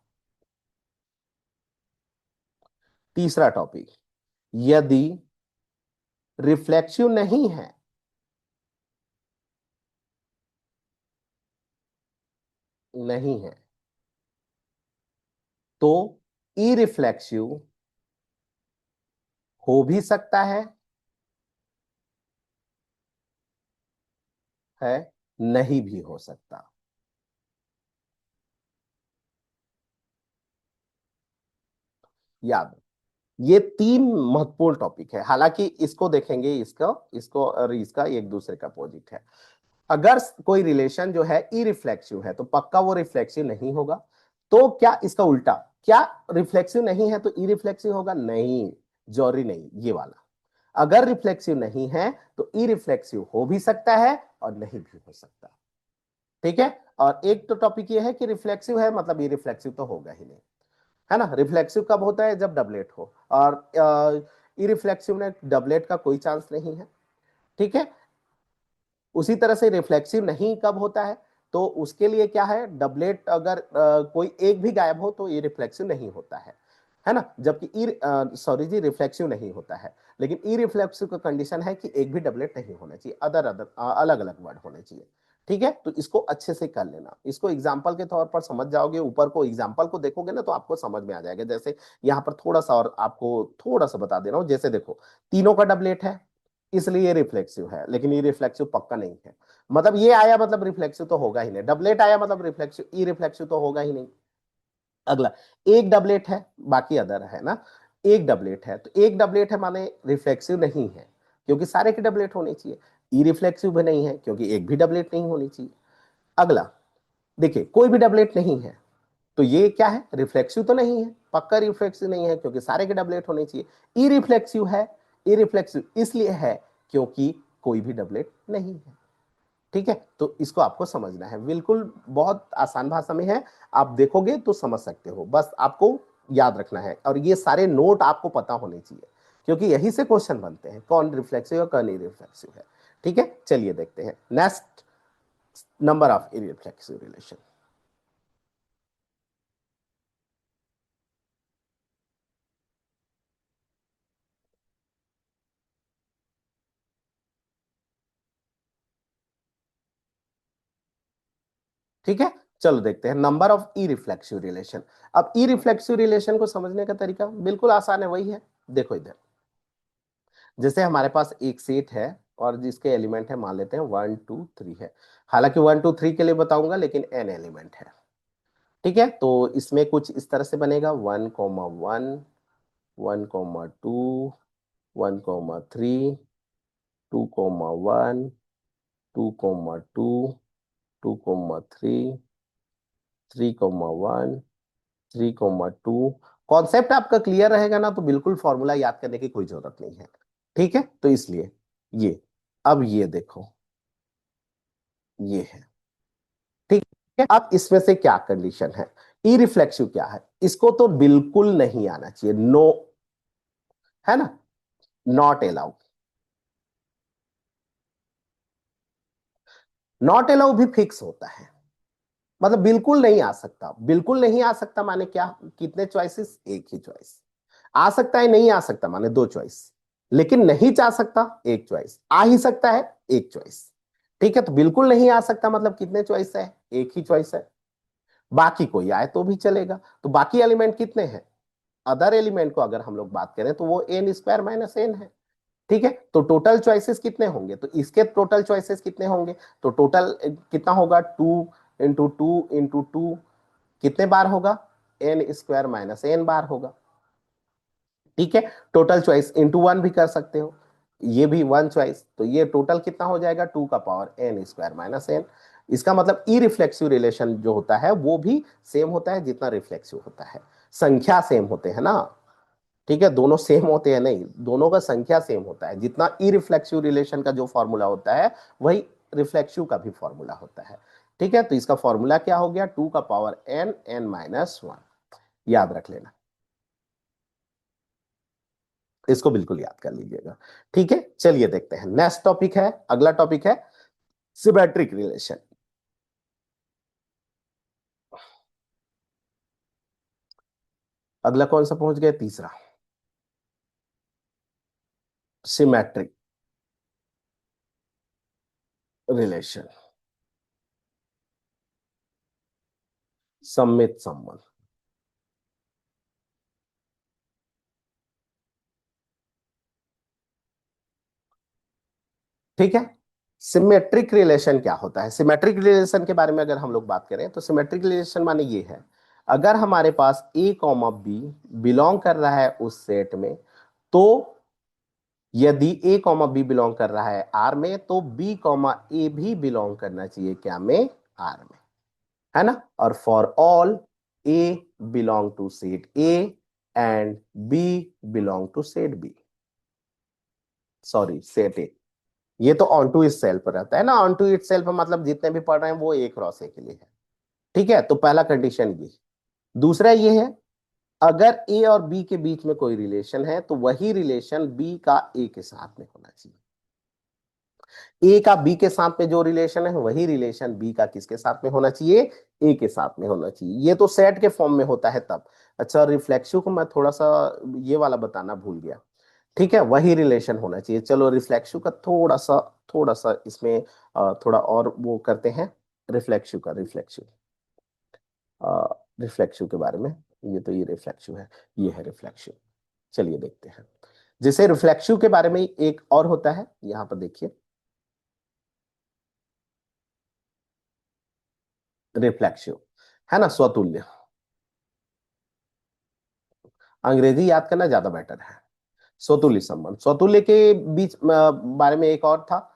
तीसरा टॉपिक, यदि रिफ्लेक्सिव नहीं है, नहीं है तो ई रिफ्लेक्सिव हो भी सकता है, नहीं भी हो सकता। याद, ये तीन महत्वपूर्ण टॉपिक है, हालांकि इसको देखेंगे, इसको इसको और इसका एक दूसरे का अपोजिट है। अगर कोई रिलेशन जो है ई रिफ्लेक्सिव है तो पक्का वो रिफ्लेक्सिव नहीं होगा। तो क्या इसका उल्टा, क्या रिफ्लेक्सिव नहीं है तो ई रिफ्लेक्सिव होगा? नहीं, जरूरी नहीं ये वाला। अगर रिफ्लेक्सिव नहीं है तो ई रिफ्लेक्सिव हो भी सकता है और नहीं भी हो सकता। ठीक है, और एक तो टॉपिक ये है कि रिफ्लेक्सिव है मतलब ई रिफ्लेक्सिव तो होगा ही नहीं। है ना, रिफ्लेक्सिव कब होता है? जब डबलेट हो, और ई रिफ्लेक्सिव में डबलेट का कोई चांस नहीं है। ठीक है, उसी तरह से रिफ्लेक्सिव नहीं कब होता है, तो उसके लिए क्या है, डबलेट अगर कोई एक भी गायब हो तो ये रिफ्लेक्सिव नहीं होता है ना, जबकि ई, सॉरी जी, रिफ्लेक्सिव नहीं होता है। लेकिन ई रिफ्लेक्सिव का कंडीशन है कि एक भी डबलेट नहीं होना चाहिए, अदर अदर अलग अलग वर्ड होने चाहिए। ठीक है, तो इसको अच्छे से कर लेना, इसको एग्जाम्पल के तौर पर समझ जाओगे, ऊपर को एग्जाम्पल को देखोगे ना तो आपको समझ में आ जाएगा। जैसे यहाँ पर थोड़ा सा और आपको थोड़ा सा बता दे रहा हूँ, जैसे देखो, तीनों का डबलेट है इसलिए रिफ्लेक्सिव है, लेकिन ये रिफ्लेक्सिव पक्का नहीं है। मतलब ये आया मतलब रिफ्लेक्सिव तो होगा ही नहीं, डबलेट आया मतलब रिफ्लेक्सिव, ई रिफ्लेक्सिव तो होगा ही नहीं। अगला, एक डबलेट है बाकी अदर है ना, एक डबलेट है तो एक डबलेट है माने रिफ्लेक्सिव नहीं है क्योंकि सारे के डबलेट होने चाहिए। ई रिफ्लेक्सिव भी नहीं है क्योंकि एक भी डबलेट नहीं होनी चाहिए। अगला, देखिए कोई भी डबलेट नहीं है तो ये क्या है, रिफ्लेक्सिव तो नहीं है, पक्का रिफ्लेक्सिव नहीं है क्योंकि सारे के डबलेट होने चाहिए। ई रिफ्लेक्सिव है, ई रिफ्लेक्सिव इसलिए है क्योंकि कोई भी डबलेट नहीं है। ठीक है, तो इसको आपको समझना है, बिल्कुल बहुत आसान भाषा में है, आप देखोगे तो समझ सकते हो, बस आपको याद रखना है और ये सारे नोट आपको पता होने चाहिए क्योंकि यही से क्वेश्चन बनते हैं, कौन रिफ्लेक्सिव है कौन इरिफ्लेक्सिव है। ठीक है, चलिए देखते हैं नेक्स्ट, नंबर ऑफ इरिफ्लेक्सिव रिलेशन। ठीक है, चलो देखते हैं number of E reflexive relation. अब ई रिफ्लेक्सिव रिलेशन को समझने का तरीका बिल्कुल आसान है, वही है। देखो इधर, जैसे हमारे पास एक सेट है, और जिसके एलिमेंट है मान लेते हैं 1 2 3 है। हालांकि 1 2 3 के लिए बताऊंगा, लेकिन n एलिमेंट है। ठीक है, तो इसमें कुछ इस तरह से बनेगा 1 1 1 2 1 3 2 1 2 2 3 3 1 3 2। कॉन्सेप्ट आपका क्लियर रहेगा ना, तो बिल्कुल फॉर्मूला याद करने की कोई जरूरत नहीं है। ठीक है, तो इसलिए ये, अब ये देखो, ये है। ठीक है, अब इसमें से क्या कंडीशन है, ई रिफ्लेक्सिव क्या है, इसको तो बिल्कुल नहीं आना चाहिए, नो, है ना, नॉट अलाउड। नॉट अलाउ भी फिक्स होता है, मतलब बिल्कुल नहीं आ सकता। बिल्कुल नहीं आ सकता माने क्या, कितने चॉइसेस, एक ही चॉइस। आ सकता है, नहीं आ सकता माने दो चॉइस। लेकिन नहीं जा सकता, एक चॉइस। आ ही सकता है, एक चॉइस। ठीक है, तो बिल्कुल नहीं आ सकता मतलब कितने चॉइस है, एक ही चॉइस है। बाकी कोई आए तो भी चलेगा। तो बाकी एलिमेंट कितने हैं, अदर एलिमेंट को अगर हम लोग बात करें तो वो एन स्क्वायर माइनस एन है। ठीक है, तो टोटल चॉइसेस कितने होंगे, तो इसके टोटल चॉइसेस कितने होंगे, तो टोटल कितना होगा, 2 × 2 × 2 कितने बार होगा, एन स्क्वायर माइनस एन बार होगा। ठीक है, टोटल चॉइस इंटू वन भी कर सकते हो, ये भी वन चॉइस, तो ये टोटल कितना हो जाएगा, 2 का पावर n² - n। इसका मतलब ई रिफ्लेक्सिव रिलेशन जो होता है वो भी सेम होता है जितना रिफ्लेक्सिव होता है। संख्या सेम होते हैं ना। ठीक है, दोनों सेम होते हैं नहीं, दोनों का संख्या सेम होता है। जितना ई रिफ्लेक्सिव रिलेशन का जो फॉर्मूला होता है वही रिफ्लेक्सिव का भी फॉर्मूला होता है। ठीक है, तो इसका फॉर्मूला क्या हो गया, 2 का पावर n n - 1। याद रख लेना, इसको बिल्कुल याद कर लीजिएगा। ठीक है, चलिए देखते हैं नेक्स्ट टॉपिक है, अगला टॉपिक है सिमेट्रिक रिलेशन। अगला कौन सा पहुंच गया, तीसरा, सिमेट्रिक रिलेशन, सममित संबंध। ठीक है, सिमेट्रिक रिलेशन क्या होता है, सिमेट्रिक रिलेशन के बारे में अगर हम लोग बात करें तो सिमेट्रिक रिलेशन माने ये है, अगर हमारे पास ए कॉमा बी बिलोंग कर रहा है उस सेट में, तो यदि ए कॉमा बी बिलोंग कर रहा है आर में, तो बी कॉमा ए भी बिलोंग करना चाहिए क्या में, आर में, है ना। और for all A belong to set A and b belong to set B, sorry set A. ये तो ऑन टू इट सेल्फ रहता है ना, ऑन टू इट सेल्फ मतलब जितने भी पढ़ रहे हैं वो एक क्रॉस ए के लिए है। ठीक है, तो पहला कंडीशन ये। दूसरा ये है, अगर ए और बी के बीच में कोई रिलेशन है तो वही रिलेशन बी का ए के साथ में होना चाहिए। ए का बी के साथ में जो रिलेशन है वही रिलेशन बी का किसके साथ में होना चाहिए, ए के साथ में होना चाहिए। ये तो सेट के फॉर्म में होता है तब। अच्छा, रिफ्लेक्सिव को मैं थोड़ा सा ये वाला बताना भूल गया। ठीक है, वही रिलेशन होना चाहिए। चलो रिफ्लेक्सिव का थोड़ा सा इसमें थोड़ा और वो करते हैं, रिफ्लेक्सिव रिफ्लेक्सिव के बारे में। ये तो ये रिफ्लेक्सिव है, ये है रिफ्लेक्सिव। चलिए देखते हैं। जैसे रिफ्लेक्सिव के बारे में एक और होता है, यहां पर देखिए, रिफ्लेक्सिव, है ना, स्वतुल्य। अंग्रेजी याद करना ज्यादा बेटर है। स्वतुल्य संबंध, स्वतुल्य के बीच बारे में एक और था,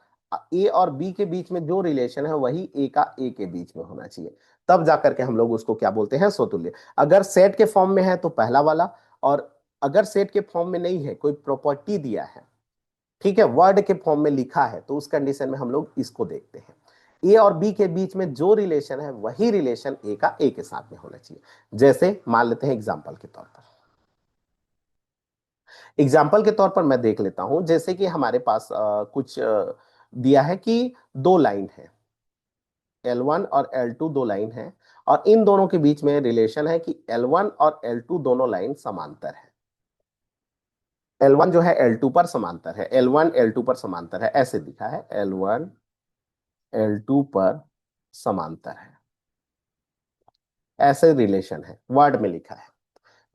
ए और बी के बीच में जो रिलेशन है वही ए का ए के बीच में होना चाहिए, तब जाकर के हम लोग उसको क्या बोलते हैं, स्वतुल्य। अगर सेट के फॉर्म में है तो पहला वाला, और अगर सेट के फॉर्म में नहीं है, कोई प्रॉपर्टी दिया है, ठीक है, वर्ड के फॉर्म में लिखा है, तो उस कंडीशन में हम लोग इसको देखते हैं। ए और बी के बीच में जो रिलेशन है वही रिलेशन ए का ए के साथ में होना चाहिए। जैसे मान लेते हैं एग्जाम्पल के तौर पर, एग्जाम्पल के तौर पर मैं देख लेता हूं, जैसे कि हमारे पास कुछ दिया है कि दो लाइन है, L1 और L2 दो लाइन है, और इन दोनों के बीच में रिलेशन है कि L1 और L2 दोनों लाइन समांतर है। L1 जो है L2 पर समांतर है, L1 L2 पर समांतर है, ऐसे दिखा है, L1 L2 पर समांतर है, ऐसे रिलेशन है, वर्ड में लिखा है।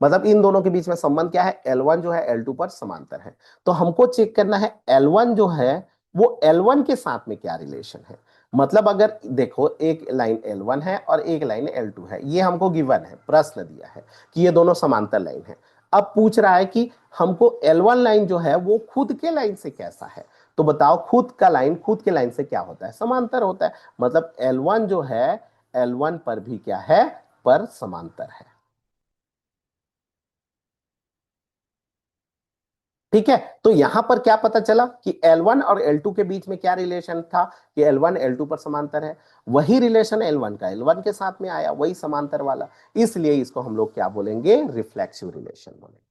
मतलब इन दोनों के बीच में संबंध क्या है, L1 जो है L2 पर समांतर है। तो हमको चेक करना है L1 जो है वो L1 के साथ में क्या रिलेशन है। मतलब अगर देखो एक लाइन L1 है और एक लाइन L2 है, ये हमको गिवन है, प्रश्न दिया है कि ये दोनों समांतर लाइन है। अब पूछ रहा है कि हमको L1 लाइन जो है वो खुद के लाइन से कैसा है। तो बताओ खुद का लाइन खुद के लाइन से क्या होता है, समांतर होता है। मतलब L1 जो है L1 पर भी क्या है, पर समांतर है। ठीक है, तो यहां पर क्या पता चला कि L1 और L2 के बीच में क्या रिलेशन था, कि L1 L2 पर समांतर है। वही रिलेशन L1 का L1 के साथ में आया, वही समांतर वाला। इसलिए इसको हम लोग क्या बोलेंगे, रिफ्लेक्सिव रिलेशन बोलेंगे।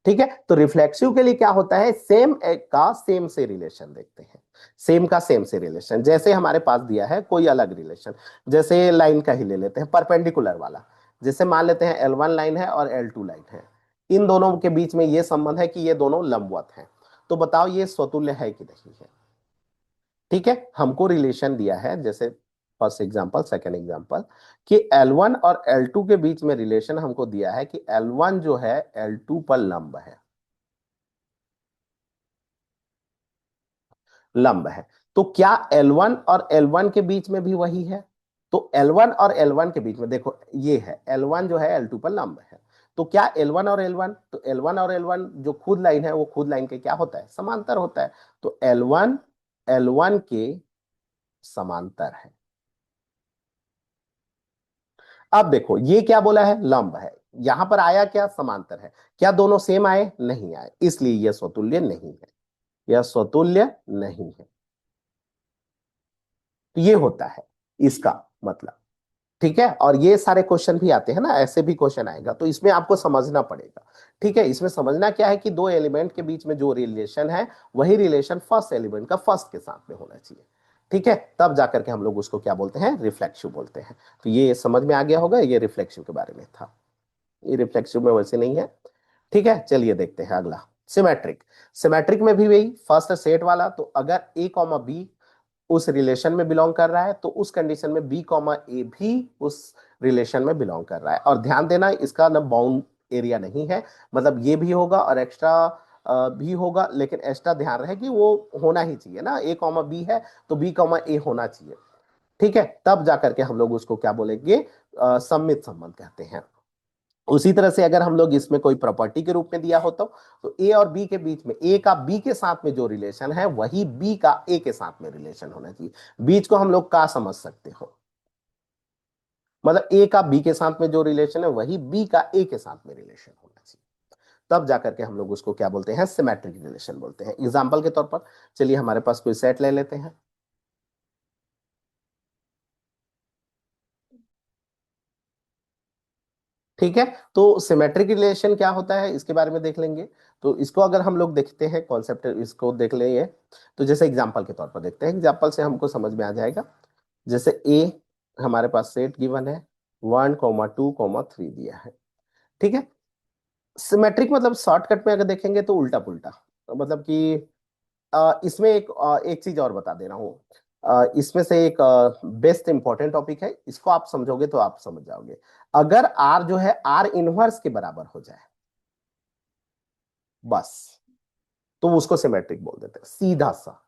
ठीक है, तो रिफ्लेक्सिव के लिए क्या होता है, सेम का सेम से रिलेशन देखते हैं। सेम का सेम से रिलेशन, जैसे हमारे पास दिया है कोई अलग रिलेशन, जैसे लाइन का ही ले लेते हैं, परपेंडिकुलर वाला। जैसे मान लेते हैं L1 लाइन है और L2 लाइन है, इन दोनों के बीच में ये संबंध है कि ये दोनों लंबवत हैं। तो बताओ ये स्वतुल्य है कि नहीं है। ठीक है, हमको रिलेशन दिया है, जैसे फर्स्ट एग्जांपल सेकंड एग्जांपल, कि L1 और L2 के बीच में रिलेशन हमको दिया है कि L1 जो है L2 पर लंब है, लंब है। तो क्या L1 और L1 के बीच में भी वही है। तो L1 और L1 के बीच में देखो ये है, L1 जो है L2 पर लंब है। तो क्या L1 और L1, तो L1 और L1 जो खुद लाइन है वो खुद लाइन के क्या होता है, समांतर होता है। तो L1 L1 के समांतर है। अब देखो ये क्या बोला है, लंब है। यहां पर आया क्या, समांतर है। क्या दोनों सेम आए, नहीं आए, इसलिए यह स्वतुल्य नहीं है, यह स्वतुल्य नहीं है। तो ये होता है इसका मतलब। ठीक है, और ये सारे क्वेश्चन भी आते हैं ना, ऐसे भी क्वेश्चन आएगा, तो इसमें आपको समझना पड़ेगा। ठीक है, इसमें समझना क्या है कि दो एलिमेंट के बीच में जो रिलेशन है, वही रिलेशन फर्स्ट एलिमेंट का फर्स्ट के साथ में होना चाहिए। ठीक है, तब जाकर के हम लोग उसको क्या बोलते हैं, रिफ्लेक्सिव बोलते हैं। तो ये समझ में आ गया होगा, ये रिफ्लेक्सिव के बारे में था। ये रिफ्लेक्सिव में वैसे नहीं है। ठीक है, चलिए देखते हैं अगला, सिमेट्रिक। सिमेट्रिक में भी वही फर्स्ट सेट वाला, तो अगर ए कॉमा बी उस रिलेशन में बिलोंग कर रहा है, तो उस कंडीशन में बी कॉमा ए भी उस रिलेशन में बिलोंग कर रहा है। और ध्यान देना इसका ना बाउंड एरिया नहीं है, मतलब ये भी होगा और एक्स्ट्रा भी होगा, लेकिन एक्स्ट्रा ध्यान रहे कि वो होना ही चाहिए ना, ए कॉमा बी है तो बी कॉमा ए होना चाहिए। ठीक है, तब जाकर के हम लोग उसको क्या बोलेंगे, सम्मित संबंध कहते हैं। उसी तरह से अगर हम लोग इसमें कोई प्रॉपर्टी के रूप में दिया हो तो ए और बी के बीच में, ए का बी के साथ में जो रिलेशन है वही बी का ए के साथ में रिलेशन होना चाहिए। बीच को हम लोग का समझ सकते हो, मतलब ए का बी के साथ में जो रिलेशन है वही बी का ए के साथ में रिलेशन होना चाहिए। तब जाकर के हम लोग उसको क्या बोलते हैं, सिमेट्रिक रिलेशन बोलते हैं। एग्जाम्पल के तौर पर चलिए हमारे पास कोई सेट ले लेते हैं। ठीक है, तो सिमेट्रिक रिलेशन क्या होता है इसके बारे में देख लेंगे। तो इसको अगर हम लोग देखते हैं कॉन्सेप्ट, इसको देख लेंगे। तो जैसे एग्जांपल के तौर पर देखते हैं, एग्जांपल से हमको समझ में आ जाएगा। जैसे ए हमारे पास सेट गिवन है, 1,2,3 दिया है। ठीक है, सिमेट्रिक मतलब शॉर्टकट में अगर देखेंगे तो उल्टा पुल्टा, तो मतलब कि इसमें एक चीज और बता दे रहा हूँ। इसमें से एक बेस्ट इंपॉर्टेंट टॉपिक है, इसको आप समझोगे तो आप समझ जाओगे। अगर आर जो है आर इनवर्स के बराबर हो जाए बस, तो उसको सिमेट्रिक बोल देते हैं सीधा सा।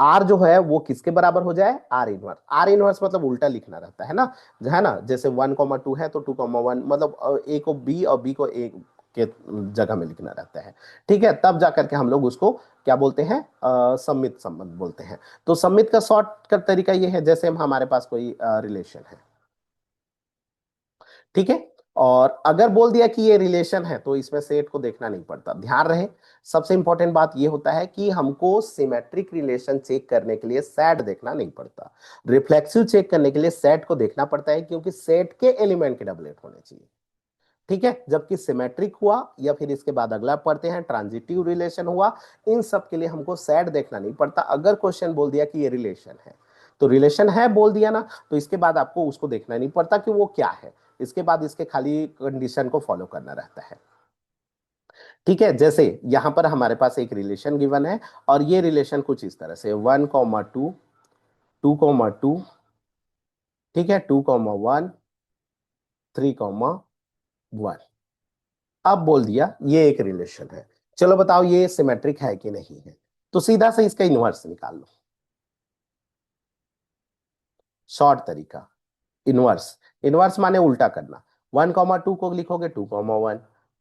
आर जो है वो किसके बराबर हो जाए, आर इनवर्स। आर इनवर्स मतलब उल्टा लिखना रहता है ना, जैसे 1,2 है तो 2,1, मतलब ए को बी और बी को ए के जगह में लिखना रहता है। ठीक है, तब जाकर के हम लोग उसको क्या बोलते हैं, सम्मित संबंध बोलते हैं। तो सम्मित का शॉर्टकट तरीका ये है, जैसे हम हमारे पास कोई रिलेशन है। ठीक है, और अगर बोल दिया कि ये रिलेशन है तो इसमें सेट को देखना नहीं पड़ता, ध्यान रहे। सबसे इंपॉर्टेंट बात ये होता है कि हमको सिमेट्रिक रिलेशन चेक करने के लिए सेट देखना नहीं पड़ता। रिफ्लेक्सिव चेक करने के लिए सेट को देखना पड़ता है, क्योंकि सेट के एलिमेंट के डबलेट होने चाहिए। ठीक है, जबकि सिमेट्रिक हुआ या फिर इसके बाद अगला पढ़ते हैं ट्रांजिटिव रिलेशन हुआ, इन सब के लिए हमको सेट देखना नहीं पड़ता। अगर क्वेश्चन बोल दिया कि ये रिलेशन है, तो रिलेशन है बोल दिया ना, तो इसके बाद आपको उसको देखना नहीं पड़ता कि वो क्या है। इसके बाद इसके खाली कंडीशन को फॉलो करना रहता है। ठीक है, जैसे यहां पर हमारे पास एक रिलेशन गिवन है, और ये रिलेशन कुछ इस तरह से 1,2, 2,2, ठीक है, 2,1, 3,1। अब बोल दिया ये एक रिलेशन है। चलो बताओ ये सिमेट्रिक है कि नहीं है। तो सीधा से इसका इनवर्स निकाल लो, शॉर्ट तरीका। इनवर्स, इनवर्स माने उल्टा करना। 1,2 को लिखोगे 2,1,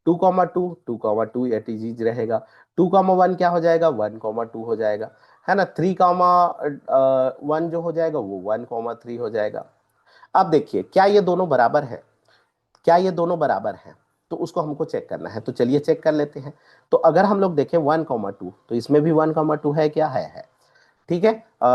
2,2, 2,2 ये चीज रहेगा। 2,1 क्या हो जाएगा, 1,2 हो जाएगा, है ना। 3,1 जो हो जाएगा वो 1,3 हो जाएगा। अब देखिए क्या ये दोनों बराबर है, क्या ये दोनों बराबर हैं, तो उसको हमको चेक करना है। तो चलिए चेक कर लेते हैं। तो अगर हम लोग देखें 1,2, तो इसमें भी 1,2 है क्या, है। ठीक है।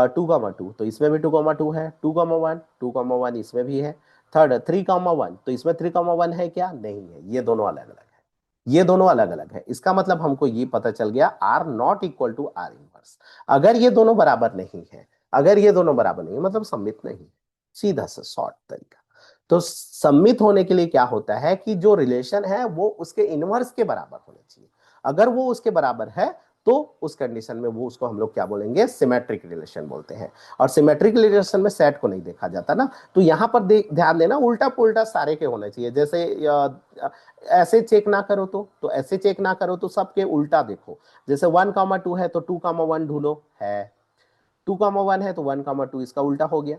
2,2 तो इसमें भी 2,2 है। 2,1, 2,1 इसमें भी है। थर्ड 3,1 तो इसमें 3,1 है क्या, नहीं है। ये दोनों अलग अलग है, ये दोनों अलग अलग है। इसका मतलब हमको ये पता चल गया R not equal to R inverse. अगर ये दोनों बराबर नहीं है, अगर ये दोनों बराबर नहीं है मतलब सम्मित नहीं है। सीधा सा शॉर्ट तरीका। तो सम्मित होने के लिए क्या होता है कि जो रिलेशन है वो उसके इनवर्स के बराबर होना चाहिए। अगर वो उसके बराबर है तो उस कंडीशन में वो, उसको हम लोग क्या बोलेंगे, सिमेट्रिक रिलेशन बोलते हैं। और सिमेट्रिक रिलेशन में सेट को नहीं देखा जाता ना, तो यहां पर ध्यान देना, उल्टा पुल्टा सारे के होने चाहिए। जैसे ऐसे चेक ना करो तो ऐसे चेक ना करो तो सबके उल्टा देखो। जैसे 1,2 है तो 2,1 ढूंढो, है। 2,1 है तो 1,2 इसका उल्टा हो गया।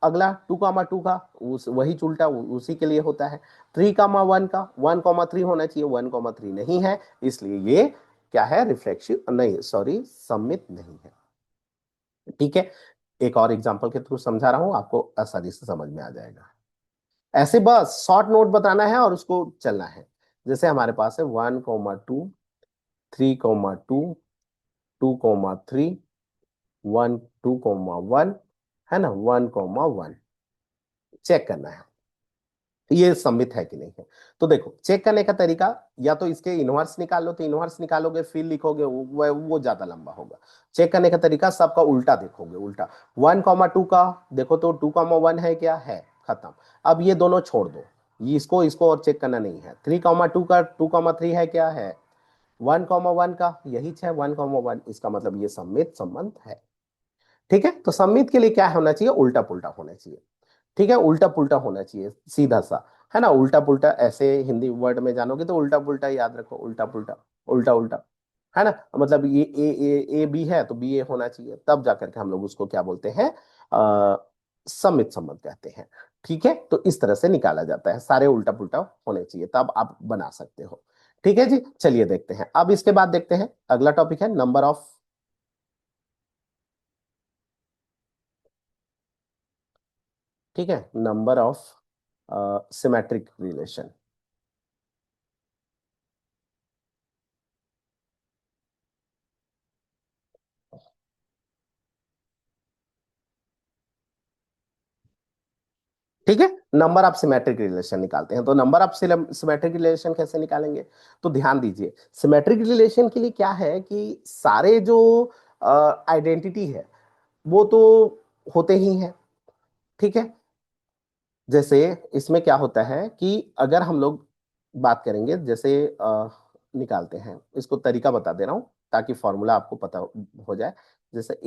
अगला 2,2 का उस वही उल्टा उसी के लिए होता है। 3,1 का 1,3 होना चाहिए, 1,3 नहीं है, इसलिए ये क्या है, रिफ्लेक्सिव नहीं, सॉरी सम्मित नहीं है। ठीक है। एक और एग्जांपल के थ्रू समझा रहा हूं, आपको आसानी से समझ में आ जाएगा। ऐसे बस शॉर्ट नोट बताना है और उसको चलना है। जैसे हमारे पास है 1,2, 3,2, 2,3, 2,1, है ना, 1,1 चेक करना है ये सम्मित है कि नहीं है। तो देखो चेक करने का तरीका, या तो इसके इनवर्स निकाल लो, तो इनवर्स निकालोगे फिर लिखोगे वो ज्यादा लंबा होगा। चेक करने का तरीका सबका उल्टा देखोगे, उल्टा। 1,2 का देखो तो 2,1 है क्या, है, खत्म। अब ये दोनों छोड़ दो, ये इसको इसको और चेक करना नहीं है। 3,2 का 2,3 है क्या, है। 1,1 का यही है 1,1, इसका मतलब ये सम्मित संबंध है। ठीक है। तो सम्मित के लिए क्या होना चाहिए, उल्टा पुल्टा होना चाहिए। ठीक है, उल्टा पुल्टा होना चाहिए, सीधा सा, है ना। उल्टा पुल्टा ऐसे हिंदी वर्ड में जानोगे तो उल्टा पुल्टा याद रखो, उल्टा पुल्टा, उल्टा उल्टा, है ना। मतलब ये ए बी है तो बी ए होना चाहिए, तब जाकर के हम लोग उसको क्या बोलते हैं, आ, सम्मित संबंध कहते हैं। ठीक है। तो इस तरह से निकाला जाता है, सारे उल्टा पुल्टा होने चाहिए तब आप बना सकते हो। ठीक है जी, चलिए देखते हैं। अब इसके बाद देखते हैं अगला टॉपिक है नंबर ऑफ, ठीक है, नंबर ऑफ सिमेट्रिक रिलेशन। ठीक है, नंबर ऑफ सिमेट्रिक रिलेशन निकालते हैं। तो नंबर ऑफ सिमेट्रिक रिलेशन कैसे निकालेंगे, तो ध्यान दीजिए। सिमेट्रिक रिलेशन के लिए क्या है कि सारे जो आइडेंटिटी है वो तो होते ही हैं। ठीक है। जैसे इसमें क्या होता है कि अगर हम लोग बात करेंगे, जैसे निकालते हैं, इसको तरीका बता दे रहा हूं ताकि फॉर्मूला आपको पता हो जाए। जैसे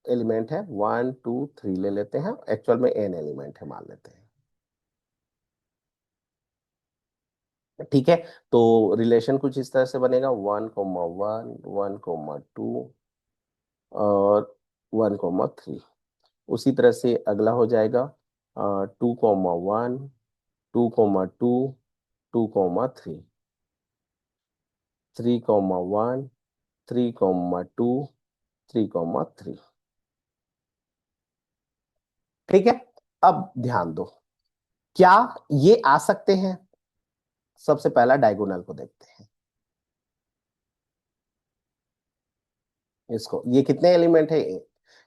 एलिमेंट है 1, 2, 3 ले लेते हैं, एक्चुअल में एन एलिमेंट है मान लेते हैं। ठीक है। तो रिलेशन कुछ इस तरह से बनेगा, 1,1, 1,2 और 1,3। उसी तरह से अगला हो जाएगा 2,1, 2,2, 2,3, 3,1, 3,2, 3,3। ठीक है। अब ध्यान दो, क्या ये आ सकते हैं। सबसे पहला डायगोनल को देखते हैं, इसको, ये कितने एलिमेंट है,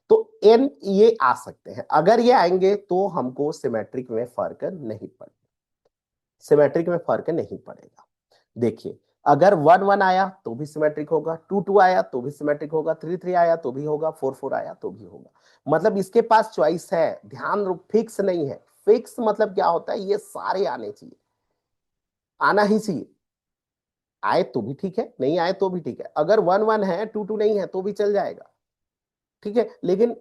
तो एन ये आ सकते हैं। अगर ये आएंगे तो हमको सिमेट्रिक में फर्क नहीं पड़ेगा, सिमेट्रिक में फर्क नहीं पड़ेगा। देखिए, अगर 1,1 आया तो भी सिमेट्रिक होगा, 2,2 आया तो भी सिमेट्रिक होगा, 3,3 आया तो भी होगा, 4,4 आया तो भी होगा। मतलब इसके पास चॉइस है, ध्यान, फिक्स नहीं है। फिक्स मतलब क्या होता है, ये सारे आने चाहिए, आना ही चाहिए। आए तो भी ठीक है, नहीं आए तो भी ठीक है। अगर 1,1 है, 2,2 नहीं है तो भी चल जाएगा। ठीक है। लेकिन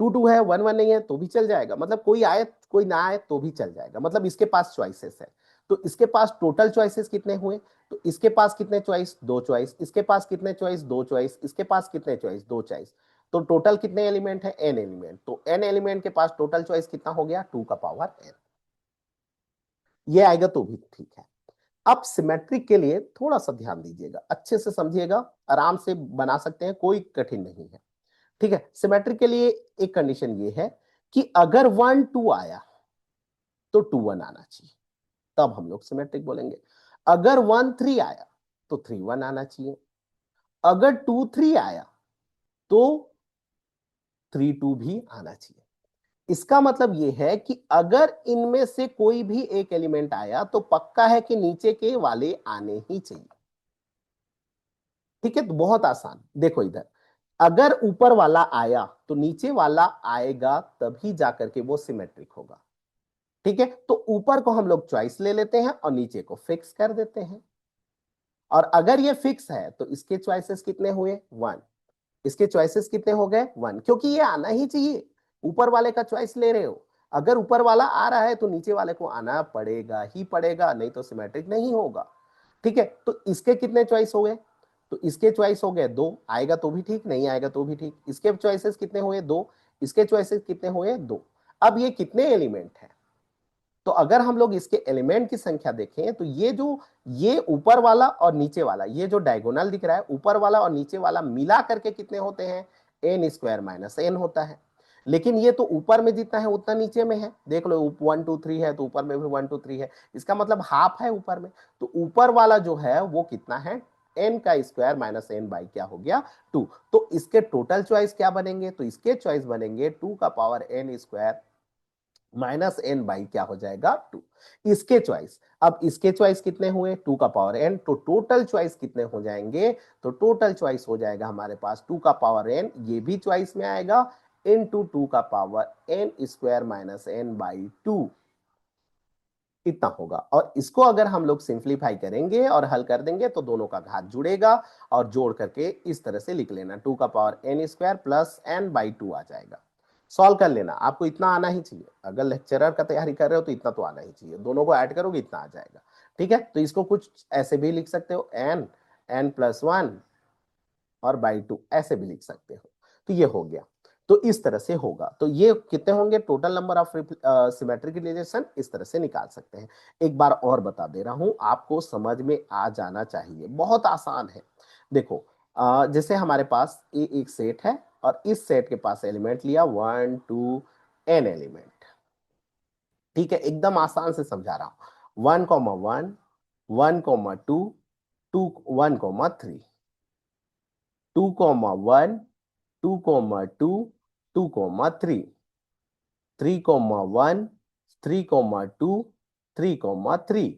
2,2 है, 1,1 नहीं है तो भी चल जाएगा। मतलब कोई आए कोई ना आए तो भी चल जाएगा, मतलब इसके पास चॉइसेस है। तो इसके पास टोटल चॉइसेस कितने हुए? तो इसके पास कितने चॉइस? दो चॉइस। इसके पास कितने चॉइस? दो चॉइस। इसके पास कितने चॉइस? दो चॉइस। तो टोटल कितने एलिमेंट है? An element. तो एन एलिमेंट के पास टोटल चॉइस कितना हो गया? 2 का पावर एन। ये आएगा तो भी ठीक है। अब सिमेट्रिक के लिए थोड़ा सा ध्यान दीजिएगा, अच्छे से समझिएगा, आराम से बना सकते हैं, कोई कठिन नहीं है। ठीक है, सिमेट्रिक के लिए एक कंडीशन ये है कि अगर 1 2 आया तो 2 1 आना चाहिए, तब हम लोग सिमेट्रिक बोलेंगे। अगर 1 3 आया तो 3 1 आना चाहिए। अगर 2 3 आया तो 3 2 भी आना चाहिए। इसका मतलब यह है कि अगर इनमें से कोई भी एक एलिमेंट आया तो पक्का है कि नीचे के वाले आने ही चाहिए। ठीक है, तो बहुत आसान। देखो इधर, अगर ऊपर वाला आया तो नीचे वाला आएगा, तभी जाकर के वो सिमेट्रिक होगा। ठीक है, तो ऊपर को हम लोग चॉइस ले लेते हैं और नीचे को फिक्स कर देते हैं। और अगर ये फिक्स है तो इसके चॉइसेस कितने हुए? 1। इसके चॉइसेस कितने हो गए? 1, क्योंकि ये आना ही चाहिए। ऊपर वाले का चॉइस ले रहे हो, अगर ऊपर वाला आ रहा है तो नीचे वाले को आना पड़ेगा ही पड़ेगा, नहीं तो सिमेट्रिक नहीं होगा। ठीक है, तो इसके कितने चॉइस हो गए? तो इसके चॉइस हो गए 2, आएगा तो भी ठीक, नहीं आएगा तो भी ठीक। इसके चॉइसेस कितने हुए? 2। इसके चॉइसेस कितने हुए? 2। अब ये कितने एलिमेंट है? तो अगर हम लोग इसके एलिमेंट की संख्या देखें तो ये ऊपर वाला और नीचे वाला, ये जो डायगोनल दिख रहा है, ऊपर वाला और नीचे वाला मिला करके कितने होते हैं? एन स्क्वायर माइनस एन होता है। लेकिन ये तो ऊपर में जितना है उतना नीचे में है। देख लो, 1 2 3 है तो ऊपर में भी 1 2 3 है, इसका मतलब हाफ है ऊपर में। तो ऊपर वाला जो है वो कितना है? एन का स्क्वायर माइनस एन बाई क्या हो गया? 2। तो इसके टोटल चॉइस क्या बनेंगे? तो इसके चॉइस बनेंगे 2 का power n square minus n by क्या हो जाएगा? 2। इसके चॉइस, अब इसके चॉइस कितने हुए? 2 का पावर एन। तो टोटल चॉइस कितने हो जाएंगे? तो टोटल चॉइस हो जाएगा हमारे पास 2 का पावर एन, ये भी चॉइस में आएगा, इनटू 2 का power n square minus n by 2, इतना होगा। और इसको अगर हम लोग सिंप्लीफाई करेंगे और हल कर देंगे तो दोनों का घात जुड़ेगा, और जोड़ करके इस तरह से लिख लेना, 2 का power n square plus n by 2 आ जाएगा। सॉल्व कर लेना, आपको इतना आना ही चाहिए। अगर लेक्चरर का तैयारी कर रहे हो तो इतना तो आना ही चाहिए, दोनों को ऐड करोगे इतना आ जाएगा। ठीक है, तो इसको कुछ ऐसे भी लिख सकते हो, एन एन प्लस 1 और बाई 2 ऐसे भी लिख सकते हो। तो ये हो गया। तो इस तरह से होगा। तो ये कितने होंगे? Total number of symmetric relation इस तरह से निकाल सकते हैं। एक बार और बता दे रहा हूं, आपको समझ में आ जाना चाहिए, बहुत आसान है। देखो, जैसे हमारे पास ये एक सेट है और इस सेट के पास एलिमेंट लिया 1 2 एन एलिमेंट। ठीक है, एकदम आसान से समझा रहा हूं। 1 1 1 2 2 1 3, 2 1 2 2 3, 3 1 3 2 3 3।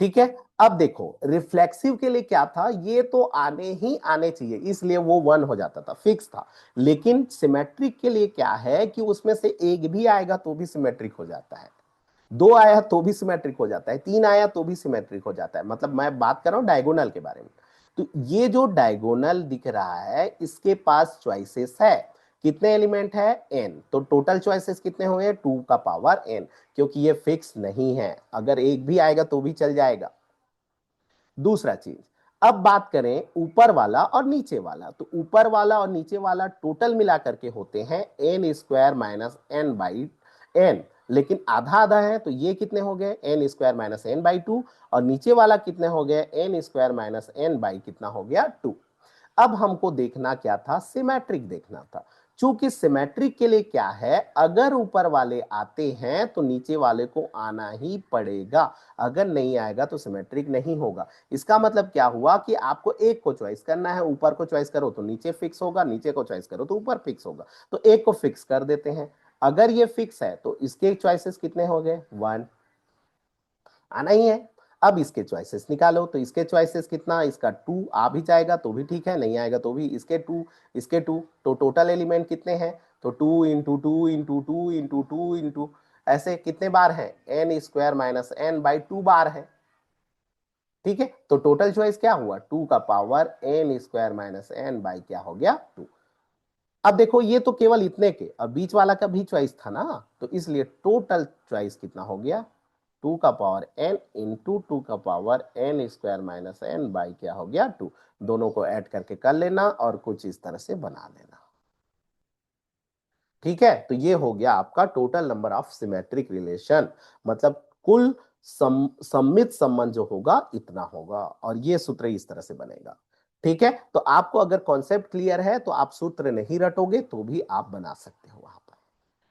ठीक है, अब देखो रिफ्लेक्सिव के लिए क्या था, ये तो आने ही आने चाहिए, इसलिए वो 1 हो जाता था, फिक्स था। लेकिन सिमेट्रिक के लिए क्या है कि उसमें से एक भी आएगा तो भी सिमेट्रिक हो जाता है, 2 आया तो भी सिमेट्रिक हो जाता है, 3 आया तो भी सिमेट्रिक हो जाता है। मतलब मैं बात कर रहा हूं डायगोनल के बारे में। तो ये जो डायगोनल दिख रहा है इसके पास चॉइसेस है, कितने एलिमेंट है? एन। तो टोटल चॉइसेस कितने हुए? 2 का पावर एन, क्योंकि ये फिक्स नहीं है, अगर एक भी आएगा तो भी चल जाएगा। दूसरा चीज, अब बात करें ऊपर वाला और नीचे वाला, तो ऊपर वाला और नीचे वाला टोटल मिला करके होते हैं n square minus n by n, लेकिन आधा आधा है, तो ये कितने हो गए? N square minus n by 2, और नीचे वाला कितने हो गए? N square minus n by कितना हो गया? 2। अब हमको देखना क्या था? सिमेट्रिक देखना था। चूंकि सिमेट्रिक के लिए क्या है, अगर ऊपर वाले आते हैं तो नीचे वाले को आना ही पड़ेगा, अगर नहीं आएगा तो सिमेट्रिक नहीं होगा। इसका मतलब क्या हुआ कि आपको एक को चॉइस करना है, ऊपर को चॉइस करो तो नीचे फिक्स होगा, नीचे को चॉइस करो तो ऊपर फिक्स होगा। तो एक को फिक्स कर देते हैं। अगर ये फिक्स है तो इसके चॉइसेस कितने हो गए? 1 आना ही है। अब इसके चॉइसेस निकालो, तो इसके चॉइसेस कितना? इसका 2 आ भी जाएगा तो भी ठीक है, नहीं आएगा तो भी इसके 2, इसके 2। तो टोटल एलिमेंट कितने हैं? तो 2 इंटू 2 इंटू 2 इंटू 2 इंटू, ऐसे कितने बार है? N square minus n by 2 बार है। ठीक है, तो टोटल चॉइस क्या हुआ? 2 का power n square minus n by क्या हो गया? 2। अब देखो, ये तो केवल इतने के, अब बीच वाला का भी चॉइस था ना, तो इसलिए टोटल चॉइस कितना हो गया? टू का पावर n इंटू टू का power n square minus n by क्या हो गया 2। दोनों को ऐड करके कर लेना और कुछ इस तरह से बना लेना। ठीक है, तो ये हो गया आपका total number of symmetric relation, मतलब कुल सममित संबंध जो होगा इतना होगा, और ये सूत्र इस तरह से बनेगा। ठीक है, तो आपको अगर कॉन्सेप्ट क्लियर है तो आप सूत्र नहीं रटोगे तो भी आप बना सकते हो वहां पर।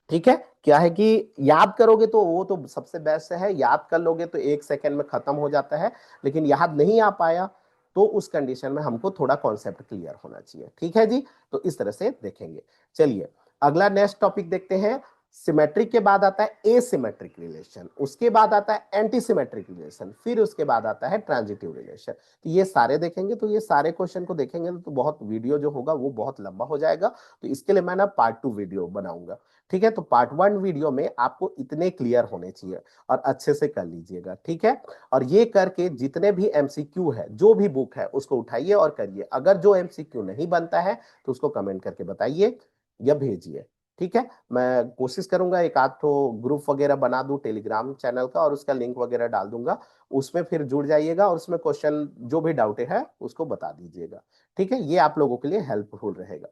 ठीक है, क्या है कि याद करोगे तो वो तो सबसे बेस्ट है, याद कर लोगे तो 1 सेकेंड में खत्म हो जाता है, लेकिन याद नहीं आ पाया तो उस कंडीशन में हमको थोड़ा कॉन्सेप्ट क्लियर होना चाहिए। ठीक है जी, तो इस तरह से देखेंगे। चलिए अगला नेक्स्ट टॉपिक देखते हैं। सिमेट्रिक के बाद आता है एसिमेट्रिक रिलेशन, उसके बाद आता है एंटी सिमेट्रिक रिलेशन, फिर उसके बाद आता है ट्रांजिटिव रिलेशन। तो ये सारे देखेंगे, तो ये सारे क्वेश्चन को देखेंगे तो बहुत वीडियो जो होगा वो बहुत लंबा हो जाएगा, तो इसके लिए मैं ना पार्ट 2 वीडियो बनाऊंगा। ठीक है, तो पार्ट 1 वीडियो में आपको इतने क्लियर होने चाहिए और अच्छे से कर लीजिएगा। ठीक है, और ये करके जितने भी एमसीक्यू है, जो भी बुक है उसको उठाइए और करिए। अगर जो एमसीक्यू नहीं बनता है तो उसको कमेंट करके बताइए या भेजिए। ठीक है, मैं कोशिश करूंगा एक आध तो ग्रुप वगैरह बना दूं टेलीग्राम चैनल का, और उसका लिंक वगैरह डाल दूंगा, उसमें फिर जुड़ जाइएगा और उसमें क्वेश्चन जो भी डाउट है उसको बता दीजिएगा। ठीक है, ये आप लोगों के लिए हेल्पफुल रहेगा।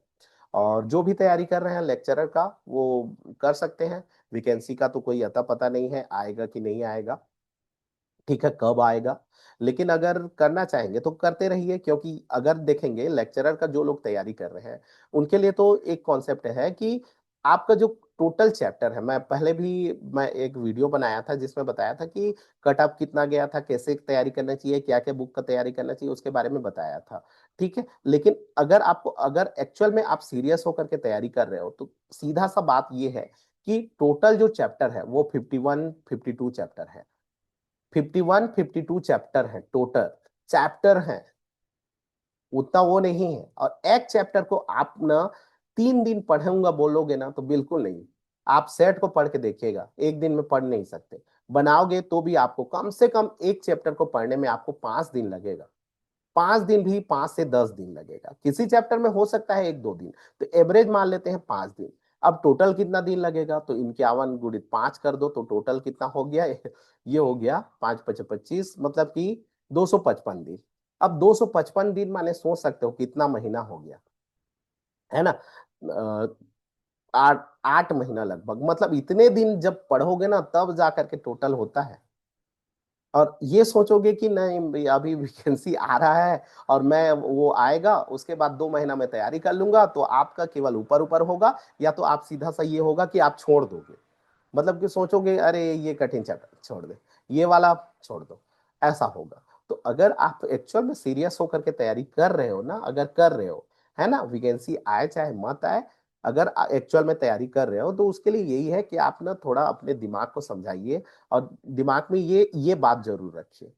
और जो भी तैयारी कर रहे हैं लेक्चरर का वो कर सकते हैं। वैकेंसी का तो कोई अता पता नहीं है आएगा कि नहीं आएगा, ठीक है, कब आएगा, लेकिन अगर करना चाहेंगे तो करते रहिए, क्योंकि अगर देखेंगे लेक्चरर का जो लोग तैयारी कर रहे हैं उनके लिए तो एक कॉन्सेप्ट है कि आपका जो टोटल चैप्टर है, मैं एक वीडियो बनाया था जिसमें बताया था कि कट ऑफ कितना गया था, कैसे तैयारी करना चाहिए, क्या क्या बुक का तैयारी करना चाहिए, उसके बारे में बताया था। ठीक है, लेकिन अगर एक्चुअल में आप सीरियस होकर के तैयारी कर रहे हो तो सीधा सा बात ये है कि टोटल जो चैप्टर है वो 51-52 चैप्टर है। 51-52 चैप्टर है टोटल, चैप्टर है, उतना वो नहीं है। और एक चैप्टर को आप ना 3 दिन पढ़ूंगा बोलोगे ना तो बिल्कुल नहीं। आप सेट को पढ़ के देखिएगा, एक दिन में पढ़ नहीं सकते। बनाओगे तो भी आपको कम से कम एक चैप्टर को पढ़ने में आपको 5 दिन लगेगा। 5 दिन भी, 5 से 10 दिन लगेगा, किसी चैप्टर में हो सकता है 1-2 दिन, तो एवरेज मान लेते हैं 5 दिन। अब टोटल कितना दिन लगेगा, तो 51 × 5 कर दो तो टोटल कितना हो गया ये हो गया 5×5=25, मतलब कि 255 दिन। अब 255 दिन माने सोच सकते हो कितना महीना हो गया, है ना। 8 महीना लगभग, मतलब इतने दिन जब पढ़ोगे ना तब जा करके टोटल होता है। और ये सोचोगे कि नहीं भाई अभी वैकेंसी आ रहा है और मैं वो आएगा उसके बाद 2 महीना में तैयारी कर लूंगा, तो आपका केवल ऊपर ऊपर होगा, या तो आप सीधा सा ये होगा कि आप छोड़ दोगे, मतलब कि सोचोगे अरे ये कठिन चैप्टर छोड़ दे, ये वाला छोड़ दो, ऐसा होगा। तो अगर आप एक्चुअल में सीरियस होकर के तैयारी कर रहे हो ना, अगर कर रहे हो, है ना, वैकेंसी आए चाहे मत आए, अगर एक्चुअल में तैयारी कर रहे हो तो उसके लिए यही है कि आप ना थोड़ा अपने दिमाग को समझाइए, और दिमाग में ये बात जरूर रखिए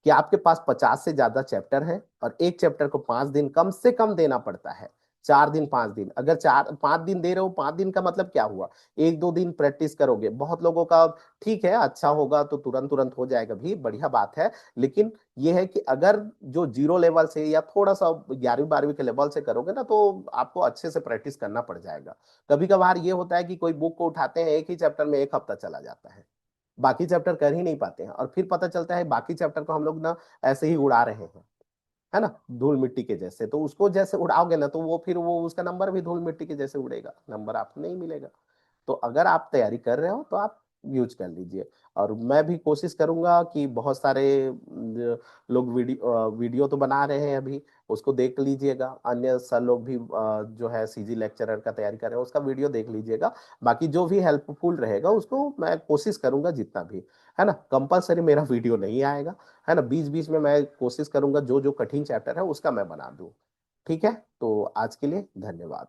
कि आपके पास 50 से ज्यादा चैप्टर है और एक चैप्टर को 5 दिन कम से कम देना पड़ता है। 4 दिन 5 दिन, अगर 4-5 दिन दे रहे हो, 5 दिन का मतलब क्या हुआ, 1-2 दिन प्रैक्टिस करोगे, बहुत लोगों का ठीक है अच्छा होगा तो तुरंत तुरंत हो जाएगा भी, बढ़िया बात है। लेकिन यह है कि अगर जो जीरो लेवल से या थोड़ा सा 11वीं 12वीं के लेवल से करोगे ना तो आपको अच्छे से प्रैक्टिस करना पड़ जाएगा। कभी कभार ये होता है कि कोई बुक को उठाते हैं, एक ही चैप्टर में 1 हफ्ता चला जाता है, बाकी चैप्टर कर ही नहीं पाते हैं, और फिर पता चलता है बाकी चैप्टर को हम लोग ना ऐसे ही उड़ा रहे हैं, है ना, धूल मिट्टी के जैसे। तो उसको जैसे उड़ाओगे ना तो वो फिर वो उसका नंबर भी धूल मिट्टी के जैसे उड़ेगा, नंबर आपको नहीं मिलेगा। तो अगर आप तैयारी कर रहे हो तो आप यूज कर लीजिए। और मैं भी कोशिश करूंगा कि बहुत सारे लोग वीडियो तो बना रहे हैं अभी, उसको देख लीजिएगा। अन्य सर लोग भी जो है सीजी लेक्चरर का तैयारी कर रहे हैं उसका वीडियो देख लीजिएगा। बाकी जो भी हेल्पफुल रहेगा उसको मैं कोशिश करूंगा जितना भी, है ना, कंपलसरी मेरा वीडियो नहीं आएगा, है ना, बीच बीच में मैं कोशिश करूंगा जो जो कठिन चैप्टर है उसका मैं बना दूं। ठीक है, तो आज के लिए धन्यवाद।